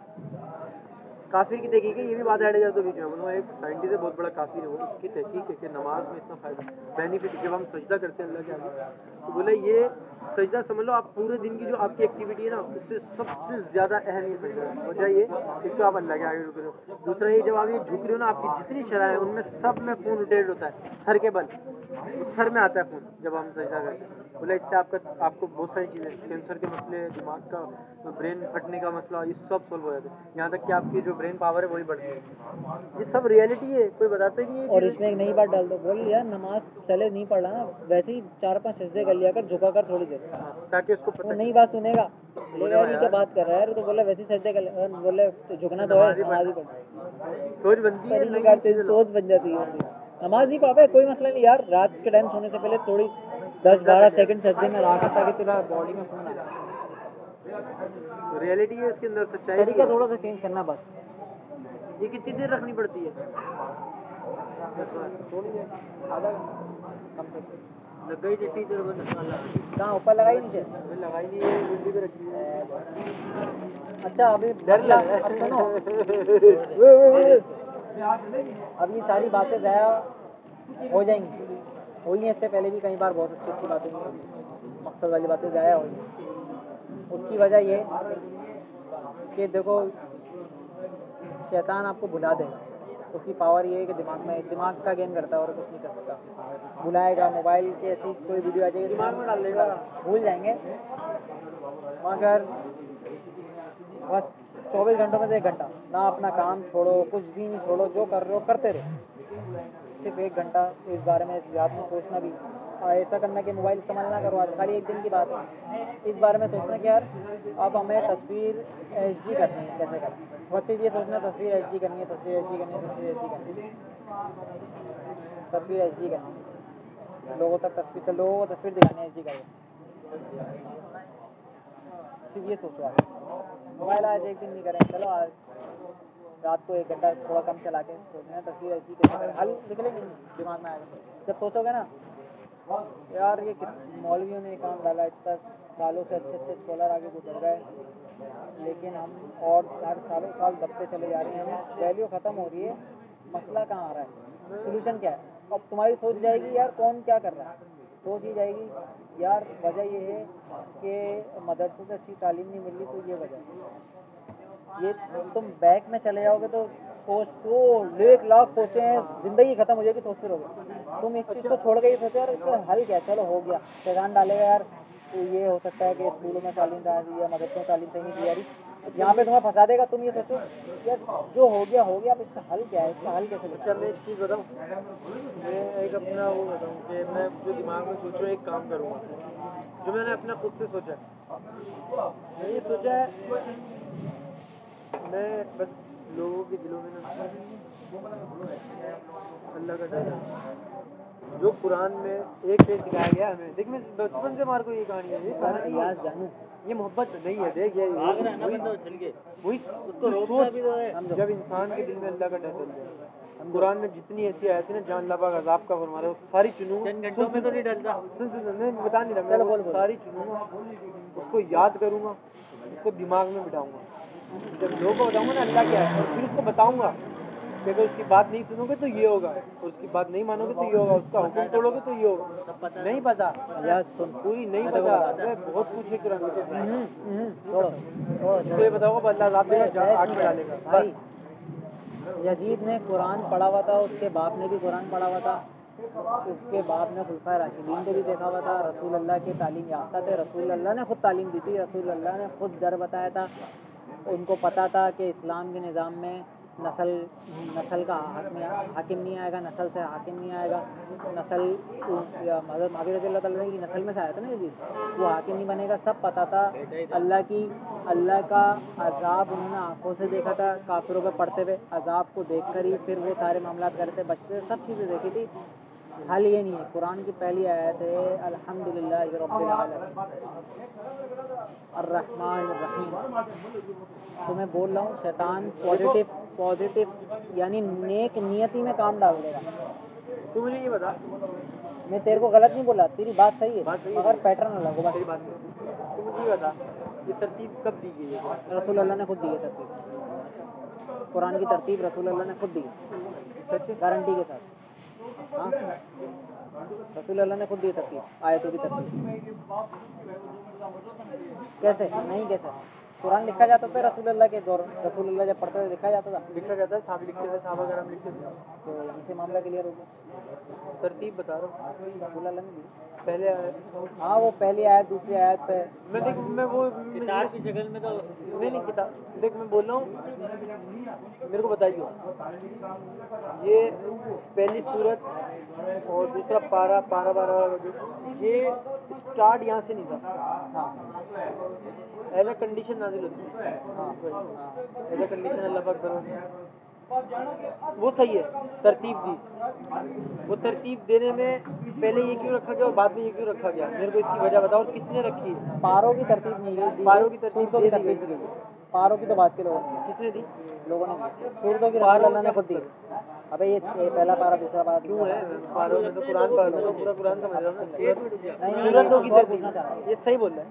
काफिर की तहकीक है, ये भी बात ऐड जाए तो बीच में बोलूँगा, एक साइंटिस्ट है बहुत बड़ा काफिर है, वो उसकी तहकीक है कि नमाज में इतना फायदा बेनिफिट, जब हम सजदा करते हैं अल्लाह के आगे तो बोले ये सजदा समझ लो आप पूरे दिन की जो आपकी एक्टिविटी है ना उससे सबसे ज्यादा अहम ये सजदा है। वजह ये एक तो आप अल्लाह के आगे रुक रहे हो, दूसरा ये जब आप ये झुक रहे हो ना, आपकी जितनी शराह है उनमें सब में खून रोटेट होता है सर के बल, सर में आता है खून जब हम सजदा करते हैं। बोले इससे आपको बहुत सारी चीज़ें, कैंसर के मसले, दिमाग का ब्रेन फटने का मसला, ये सब सॉल्व हो जाता है, यहाँ तक कि आपकी जो ब्रेन पावर है वही बढ़ती है। ये सब रियलिटी है, कोई बताता ही नहीं है। और इसमें एक नई बात डाल दो, बोल यार नमाज चले नहीं पढ़ रहा ना, वैसे ही 4-5 सजदे कर लिया कर, झुका कर थोड़ी देर, ताकि उसको वो पता नई बात सुनेगा, बोले यार ये क्या बात कर रहा है यार, तो बोले वैसे ही सजदे कर, बोले तो झुकना तो है, नमाज ही पढ़, सोच बनती है, तरीके का सोच बन जाती है। नमाज नहीं पढ़ा कोई मसला नहीं यार, रात के टाइम सोने से पहले थोड़ी 10-12 सेकंड सजदे में रहा करता कि तेरा बॉडी में खून आए। रियलिटी है इसके अंदर, सच्चाई तरीका थोड़ा सा चेंज करना बस। ये कितनी देर रखनी पड़ती है? थोड़ी देर, आधा घंटा कम से कम। लग गई थी तेरे को नस्ला। कहाँ ऊपर लगाई नीचे? अभी लगाई नहीं है, गुंडी पे रखी है। अच्छा अभी डर लग रहा है, अब सुनो अब ये सारी बातें ज़ाया हो जाएंगी, हुई हैं इससे पहले भी कई बार बहुत अच्छी अच्छी बातें हुई, मकसद वाली बातें ज़ाया हुई। उसकी वजह ये कि देखो शैतान आपको भुला देगा, उसकी पावर ये है कि दिमाग का गेम करता है और कुछ नहीं कर सकता। भुलाएगा, मोबाइल की ऐसी कोई वीडियो आ जाएगी दिमाग में डाल देगा, भूल जाएंगे। मगर बस 24 घंटों में से 1 घंटा ना अपना काम छोड़ो, कुछ भी नहीं छोड़ो, जो कर रहे हो करते रहो। सिर्फ 1 घंटा इस बारे में रात में सोचना भी, ऐसा करना कि मोबाइल इस्तेमाल ना करो, आज खाली एक दिन की बात है, इस बारे में सोचना कि यार अब हमें तस्वीर HD करनी है, कैसे करें, वक्त ये सोचना तस्वीर HD करनी है, तस्वीर HD करनी है, तस्वीर HD करनी है, तस्वीर HD करनी है, लोगों को तस्वीर दिखानी है HD करके, सिर्फ ये सोचो आप। मोबाइल आज एक दिन नहीं करें, चलो आज रात को 1 घंटा थोड़ा कम चला के सोचना है तस्वीर ऐसी कैसे करें, हल निकलेंगे नहीं दिमाग में आएगा। जब सोचोगे ना यार ये मौलवियों ने काम डाला, इतना सालों से अच्छे अच्छे स्कॉलर आगे गुजर गए, लेकिन हम और हर सालों साल दबते चले जा रहे हैं, वैल्यू ख़त्म हो रही है, मसला कहाँ आ रहा है, सोल्यूशन क्या है। अब तुम्हारी सोच जाएगी यार कौन क्या कर रहा है, सोच ही जाएगी यार वजह ये है कि मदरसों से अच्छी तालीम नहीं मिल रही, तो ये वजह है। ये तुम बैक में चले जाओगे तो सोच तो 1 लाख सोचे हैं, ज़िंदगी ख़त्म हो जाएगी सोचते रहोगे। तुम इस चीज़ को छोड़ के ये सोचो यार इसका हल क्या, चलो हो गया, पैगाम डालेगा यार, तो ये हो सकता है कि स्कूलों में तालीम दा रही है, मदरसों में तालीम सही नहीं दी जा रही, यहाँ पे तुम्हें फंसा देगा। तुम ये सोचो यार जो हो गया, अब इसका हल क्या है, इसका हल कैसे अच्छा मैं एक चीज़ बताऊँ, मैं एक अपना वो बताऊँ कि मैं जो दिमाग में सोचूँ एक काम करूँगा, जो मैंने अपना खुद से सोचा है, मैंने ये सोचा है मैं बस लोगों के दिलों में ना अल्लाह का डर है। जो कुरान में एक पेज दिखाया गया हमें, देख मैं बचपन से हमारे को ये कहानी है, ये जानू ये मोहब्बत नहीं है, देख ये वही उसको रोकना भी तो है। जब इंसान के दिल में अल्लाह का डर डल जाए। कुरान में जितनी ऐसी आयतें ना जान लबा अज़ाब का फरमा रहे हो, सारी चुनूंगा। चंद घंटों में तो नहीं डलता। सुन मैं बता नहीं रहा, मैं वो सारी चुनूंगा, उसको याद करूंगा, उसको दिमाग में बिठाऊंगा, जब लोगों को बताऊंगा ना अल्लाह क्या है, और फिर उसको बताऊंगा कि अगर उसकी बात नहीं सुनोगे तो ये होगा, और उसकी बात नहीं मानोगे तो ये होगा, उसका हुक्म तोड़ोगे तो ये होगा। नहीं पता यार, सुन पूरी नहीं पता, मैं बहुत कुछ है कुरान में, छोड़ो ये बताओ अल्लाह रात में आग में डालेगा भाई। यजीद ने कुरान पढ़ा हुआ था, उसके बाप ने भी कुरान पढ़ा हुआ था, उसके बाप ने खुलफाए राशिदीन को भी देखा हुआ था, रसूल अल्लाह के तालीम याफ्ता थे, रसूल अल्लाह ने खुद तालीम दी थी, रसूल अल्लाह ने खुद डर बताया था, उनको पता था कि इस्लाम के निज़ाम में नस्ल का हाकिम नहीं आएगा, नस्ल से हाकिम नहीं आएगा, हज़रत महावीर रज़ी अल्लाह तआला की नस्ल में से आया था ना यजीद, वो हाकिम नहीं बनेगा, सब पता था। अल्लाह का अज़ाब उन्होंने आंखों से देखा था, काफिरों पे पड़ते हुए अज़ाब को देखकर ही फिर वो सारे मामला करते बचते, सब चीज़ें देखी थी। हल ये नहीं है। कुरान की पहली आयत है अल्हम्दुलिल्लाह रब्बिल आलमीन अर्रहमान अर्रहीम। तो मैं बोल रहा हूँ शैतान पॉजिटिव यानी नेक नियति में काम डाल देगा। तू मुझे ये बता, मैं तेरे को गलत नहीं बोला, तेरी बात सही है, अगर पैटर्न अलग होगा। तेरी बात तू मुझे ये बता, ये तरतीब कब दी गई है? रसूल अल्लाह ने खुद दी है तरतीब, कुरान की तरतीब रसूल अल्लाह ने खुद दी है, गारंटी के साथ। हाँ, रसूल अल्लाह ने खुद दी तरतीब, आयतों की तरतीब। कैसे नहीं, कैसे कुरान लिखा जाता था रसूल अल्लाह के दौर, रसूल अल्लाह जब पढ़ते थे लिखा जाता था, लिखा जाता है, साहब लिखते थे, साहब वगैरह लिखते थे, तो यहीं से मामला क्लियर हो गया। तरतीब बता रहा हूँ, रसूल अल्लाह ने दी। पहले हाँ, वो पहली आयत दूसरी आयत पे मैं वो किताब की शक्ल में तो नहीं किताब, देख मैं बोल रहा हूँ, मेरे को बताइए, ये पहली सूरत और दूसरा पारा 12 ये स्टार्ट यहाँ से नहीं था। हाँ एज ए कंडीशन नाजिल होती है, हाँ एज ए कंडीशन अल्लाह पाक करो, वो सही है। तरतीब दी, वो तरतीब देने में पहले ये क्यों रखा गया और बाद में ये क्यों रखा गया, मेरे को इसकी वजह बताओ, और किसने रखी है? पारों की तरतीब नहीं गई, पारों की तरतीब सूरतों की तरतीब दी गई। पारों की तो बात के लोगों ने दी, किसने दी? लोगों ने दी। सूरतों की रसूल अल्लाह ने खुद दी। अबे ये पहला पारा दूसरा पारा क्यों है? पारों में तो कुरान पढ़ रहा हूँ, पूरा कुरान समझ रहा हूँ ना। नहीं, सूरतों की पूछना चाह रहा हूँ। तरतीब, ये सही बोल रहा है,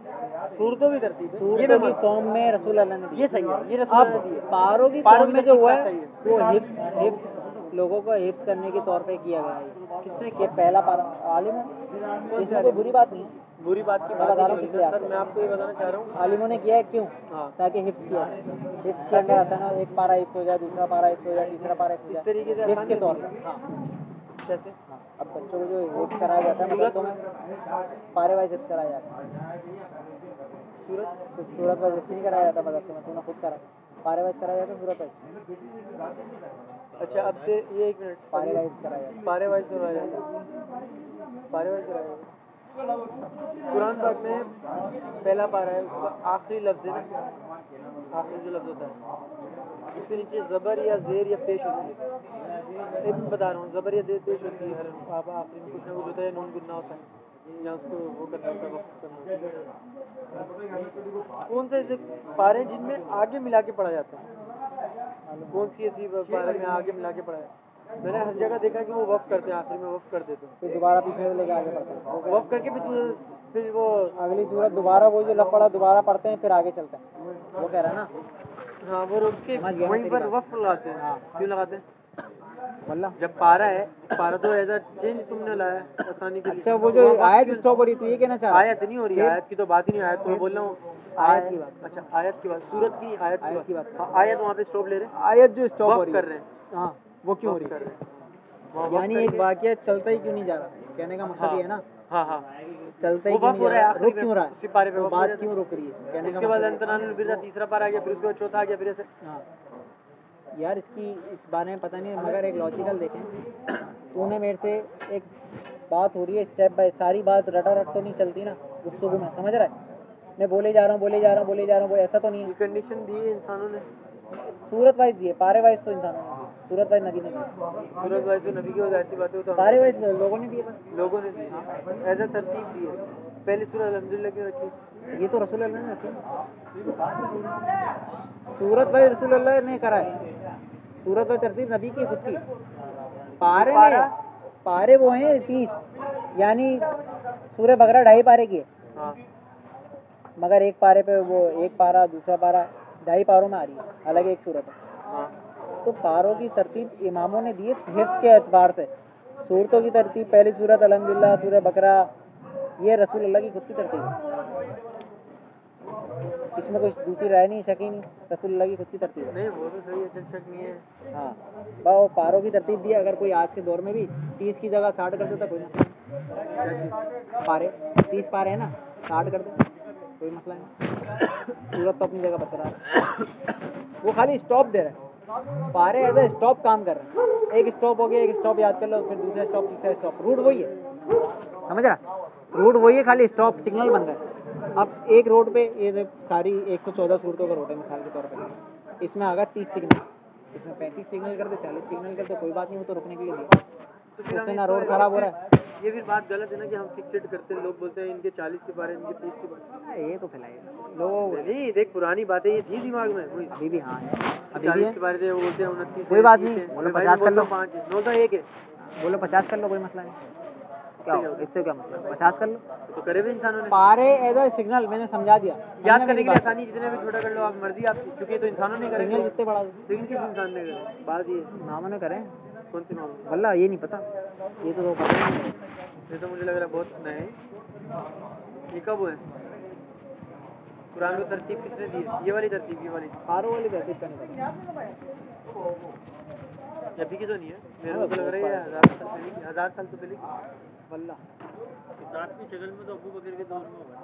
सूरतों की तरतीब, सूरतों की फॉर्म में रसूल अल्लाह ने दी। ये सही है, ये रसूल अब अल्लाह ने दी है। पारों की पारों फॉर्म की में जो हुआ है तरतीब सही है। वो हिफ्स लोगों को हिफ्स करने के तौर पे किया गया है। किससे कि पहला पारा आलिम है, इसमें कोई बुरी बात नहीं है। बुरी बात की मैं बता रहा हूँ किस लिहाज सर, से। मैं आपको ये बताना चाह रहा हूँ, आलिमों ने किया है क्यों? हाँ, ताकि हिफ्स किया है, हिफ्स के अंदर आसान हो, एक पारा हिफ्स हो जाए, दूसरा पारा हिफ्स हो जाए, तीसरा पारा हिफ्स हो इस जाए, तरीके से हिफ्स आसान के नहीं तौर होती। पर। हाँ कैसे? हाँ, अब बच्चों को जो हिफ्स कराया जाता है मदरसों में पारे वाइज हिफ्स कराया जाता है। सूरत सूरत वाइज हिफ्स नहीं कराया जाता मदरसों में, तूने खुद करा। पारे वाइज कराया जाता है सूरत वाइज, अच्छा अब से ये 1 मिनट, पारे वाइज कराया जाता है। पारे वाइज करवाया जाता है, पारे वाइज कराया जाता है। कुरान पाक में पहला पारा है, उसका आखिरी लफ्ज़ है ना, आखिरी जो लफ्ज़ होता है उसके नीचे ज़बर या ज़ेर या पेश होती है। एक मैं बता रहा हूँ, ज़बर या ज़ेर पेश होती है, हर आप आखिरी में कुछ ना कुछ होता है, नून गुन्ना होता है या उसको वो करना होता है, वक्त करना होता है। कौन से ऐसे पारे हैं जिनमें आगे मिला के पढ़ा जाता है? कौन सी ऐसी पारे में आगे मिला के पढ़ा है? मैंने हर जगह देखा है कि वो वक़्फ़ करते हैं, आखिर में वक़्फ़ कर देते हैं, फिर दोबारा पीछे लेके आगे पढ़ते हैं, वक़्फ़ करके फिर वो अगली सूरत दोबारा वो जो लफ पड़ा दोबारा पढ़ते हैं फिर आगे चलते हैं, वो कह रहा है ना। हाँ वो रुक के समझ गया मैं वहीं तेरी पर बात। वक़्फ़ लगाते हैं। हाँ। क्यों लगाते हैं? वल्ला जब पारा है, पारा तो ऐसा चेंज तुमने लाया है आसानी के लिए। अच्छा वो जो वहाँ वक़्फ़ आयत क्यों- स्टॉप हो रही थी ये कहना चाह रहा है? आयत नहीं हो रही, फिर? आयत की तो बात ही नहीं, आयत तो मैं बोल रहा हूँ आयत की बात। अच्छा आयत की बात, सूरत की आयत आयत की बात। हाँ, आयत वहाँ पे स्टॉप ले रहे हैं, आयत जो स्टॉप हो वक़्फ़ रही कर है, रहे हैं, हाँ वो क्यों हो वक़्फ़ रही कर है? रहे हैं। वहाँ वक़्फ़ यानी एक करके- वाक़या चलता ही क्यों नहीं जा रहा, कहने का मकसद ये है ना, हाँ हाँ चलता ही वो क्यों वक़्फ़ नहीं हो जा रहा है रहा, आखिरी रुक में, क्यों रहा उसी पारे पे है, तो वक़्फ़ हो बात जाता है। क्यों रुक रही है, कहने का उसके बाद मतलब अंतनानुल बिरदा तीसरा पारा आ गया, फिर उसके बाद चौथा आ गया, फिर ऐसे हाँ यार इसकी इस बारे में पता नहीं, मगर एक लॉजिकल देखें, तूने मेरे से एक बात हो रही है स्टेप बाय, सारी बात रटा रट तो नहीं चलती ना गुफ्तगू में, समझ रहा है, मैं बोले जा रहा हूँ वो ऐसा तो नहीं ये है। कंडीशन दी है इंसानों ने, सूरत वाइज दिए, पारे वाइज तो इंसानों ने दिए, सूरत वाइज नबी ने दिए, सूरत भाई तो नबी की वजह ऐसी बातें होता पारे वाइज लोगों ने दिए बस। लोगों ने दी, ऐसा तरतीब दी है। पहली सूरह अल्हम्दुलिल्लाह की रखी, ये तो रसूल अल्लाह ने रखी, सूरत वाइज रसूल अल्लाह ने करा है, सूरत वाइज तरतीब नबी की खुद की। पारे में पारे वो हैं 30, यानी सूरह बकरा 2.5 पारे की है, हाँ मगर एक पारे पे वो एक पारा दूसरा पारा 2.5 पारों में आ रही है, अलग एक सूरत है। हाँ तो पारों की तरतीब इमामों ने दी है हिफ्ज़ के एतबार से, सूरतों की तरतीब पहली सूरत अल्हम्दुलिल्लाह, सूरह बकरा, ये रसूल अल्लाह की खुद की तरतीब है, इसमें कोई दूसरी राय नहीं, शक ही नहीं, रसूल अल्लाह की खुद की तरतीब है। नहीं वो तो सही है, शक नहीं है। हाँ वो पारों की तरतीब दी है, अगर कोई आज के दौर में भी 30 की जगह 60 कर देता कोई मसला नहीं, पारे 30 पारे है ना, 60 कर दे कोई मसला नहीं, सूरत तो अपनी जगह बरकरार है, वो खाली स्टॉप दे रहा है, पारे एज ए स्टॉप काम कर रहे हैं, एक स्टॉप हो गया, एक स्टॉप याद कर लो, फिर दूसरा स्टॉप, तीसरा स्टॉप, रूट वही है, समझ रहा, रूट वही है, खाली स्टॉप सिग्नल बन गए। अब एक रोड पे ये सारी 114 सूरतों का रोड है मिसाल के तौर पे, इसमें आ गया 30 सिग्नल, इसमें 35 सिग्नल कर दे, 40 सिग्नल कर दे, कोई बात नहीं, वो तो रुकने के लिए दिया, तो फिर उससे हम ना इसको रोड खराब हो रहा है। ये भी बात गलत है ना कि हम फिक्सेड करते हैं, लोग बोलते हैं इनके 40 के बारे, इनके 30 के बारे। ये तो फैलाएगा लोग, नहीं देख पुरानी बातें ये थी दिमाग में, वही अभी भी हाँ है, अभी भी 40 है, के बारे थे, वो बोलते हैं 29 कोई बात नहीं, बोलो 50 कर लो, 5 9 तो 1 है, बोलो 50 कर लो, कोई मसला नहीं, क्या हो, इससे क्या मतलब, 50 कर लो, तो करे भी इंसानों ने पारे एज ए सिग्नल, मैंने समझा दिया, याद करने के लिए आसानी, जितने भी छोटा कर लो आप, मर्जी आपकी, क्योंकि ये तो इंसानों ने करे, सिग्नल जितने बड़ा लेकिन किस इंसान ने करे, बात ये है। नामों ने करें, कौन सी मामला, वल्ला ये नहीं पता, ये तो पता ही नहीं, ये तो मुझे लग रहा है बहुत नए, ये कब हुए कुरान को तरतीब किसने दी है, ये वाली तरतीब, ये वाली पारों वाली तरतीब का नहीं पता, अभी की तो नहीं है, मेरे को तो लग रहा है 1000 साल तो पहले की, वल्ला किताब की शक्ल में तो अबू बकर के दौर में होगा,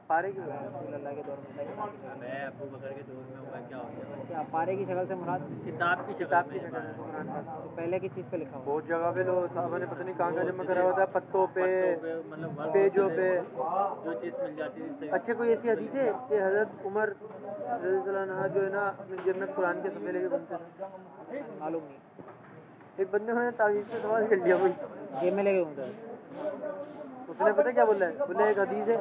पारे की रसूल अल्लाह के दौर में था, मैं अबू बकर के दौर में होगा, क्या हो गया क्या पारे की शक्ल से मुराद, किताब की किताब की शक्ल शक्ल में कुरान का तो पहले की चीज़ पे लिखा हुआ, बहुत जगह पे लोग साहबा ने पता नहीं कहाँ कहाँ जमा करा होता है, पत्तों पे, मतलब पेजों पे। जो चीज़ मिल जाती थी अच्छा कोई ऐसी हदीस है कि हजरत उमर रज़ियल्लाहु अन्हु जो है ना अपनी जन्नत कुरान के सफ़े लेके घूमते थे, मालूम नहीं, एक बंदे ने तावीज़ पे सवाल कर लिया, कोई जेब में लेके घूमता था, उसने पता क्या बोला है, बोले एक हदीस है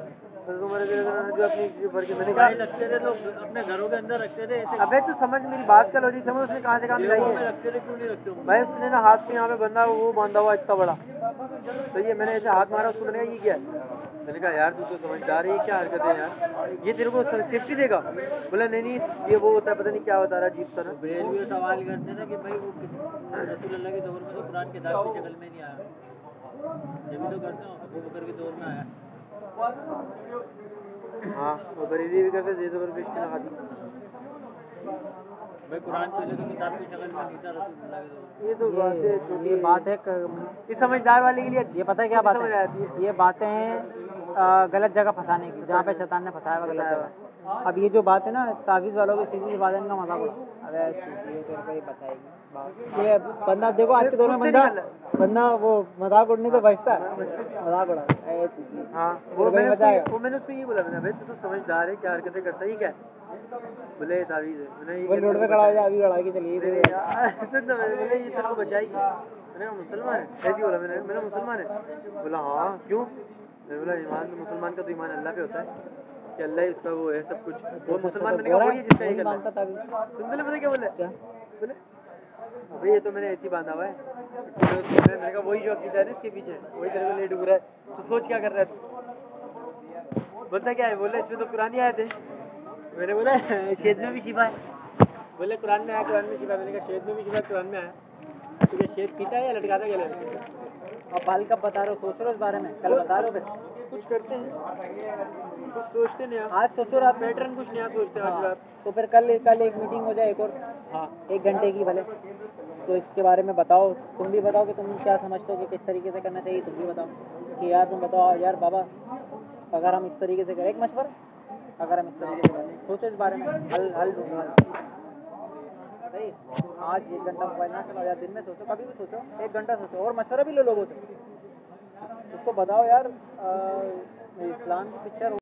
हजरत उमर रज़ियल्लाहु अन्हु जो अपनी भर के, मैंने कहा रखते थे लोग अपने घरों के अंदर रखते थे ऐसे अबे तू समझ मेरी बात का लॉजिक समझ, उसने कहाँ से कहाँ मिलाई है रखते थे, क्यों नहीं रखते होंगे? भाई, उसने ना हाथ में यहाँ पे बंदा वो बांधा हुआ इतना बड़ा, तो ये मैंने ऐसे हाथ मारा, उसको मैंने कहा ये क्या है, मैंने कहा यार तू तो समझदार है, ये क्या हरकत है यार, ये तेरे को सेफ्टी देगा, बोला नहीं ये वो होता है, पता नहीं क्या होता है अजीब तरह। बरेलवी सवाल करते ना कि भाई वो रसूल अल्लाह के दौर में तो कुरान किताब की शक्ल में नहीं आया, ये भी तो करते हो, अबू बकर के दौर में आया, हाँ वो बरेली भी करते, ज़ेद पर पेश लगा दी, भाई कुरान पहले तो किताब की शक्ल में नहीं था रसूल अल्लाह के दौर में। ये तो बात है छोटी, ये बात है इस समझदार वाले के लिए ये पता है क्या बात समझ है, आती है। ये बातें हैं गलत जगह फंसाने की, जहाँ पे शैतान ने फंसाया हुआ गलत जगह, अब ये जो बात है ना तावीज़ वालों की, सीधी सी बात है, इनका मजाक उड़ा। अरे ये तेरे को ही बचाएगी ये बंदा। देखो आज के दौर में बंदा वो मजाक उड़ने से बचता है, मजाक उड़ा हाँ वो मैंने उसको ये बोला, मैंने भाई तू तो समझदार है, क्या हरकतें करता है, ये क्या है? बोले ये तावीज़ है। मैंने ये रोड पे खड़ा हो जाए, अभी लड़ाई की चलिए बोले ये तेरे को बचाएगी। मैंने कहा मुसलमान है, ऐसे ही बोला मैंने मुसलमान है। बोला हाँ क्यों? मैंने बोला ईमान मुसलमान का तो ईमान अल्लाह पे होता है कि अल्लाह ही उसका वो है सब कुछ। वो मुसलमान मैंने कहा वही है जिसका एक अल्लाह। सुन तो ले पता क्या बोले? बोले अबे ये तो मैंने ऐसे ही बांधा हुआ है। मैंने कहा वही जो अकीदा है ना इसके पीछे, वही तेरे को ले डूब रहा है, तो सोच क्या कर रहा है तू? बोलता क्या है? बोले इसमें तो कुरान ही आए थे। मैंने बोला शेद में भी शिफा है। बोले कुरान में आया, कुरान में शिफा। मैंने कहा शेद में भी शिफा, कुरान में आया। तो क्या शेद पीता है या लटकाता क्या लेते? और बाल कब बता रहे हो? सोच रहे हो इस बारे में? कल बता रहे हो? फिर कुछ करते हैं, कुछ सोचते नहीं। आज सोचो रात में। पैटर्न कुछ नया सोचते हैं आज रात। तो फिर कल एक मीटिंग हो जाए, एक और। हाँ 1 घंटे की भले, तो इसके बारे में बताओ। तुम भी बताओ कि तुम क्या समझते हो कि किस तरीके से करना चाहिए। तुम भी बताओ कि यार तुम बताओ यार बाबा, अगर हम इस तरीके से करें, एक मशवरा, अगर हम इस तरीके से करें, सोचो इस बारे में, हल ढूंढो हल। सही है? आज 1 घंटा मोबाइल ना चलाओ यार, दिन में सोचो, कभी भी सोचो, 1 घंटा सोचो, और मशवरा भी लो लोगों से। उसको बताओ यार इस्लाम की पिक्चर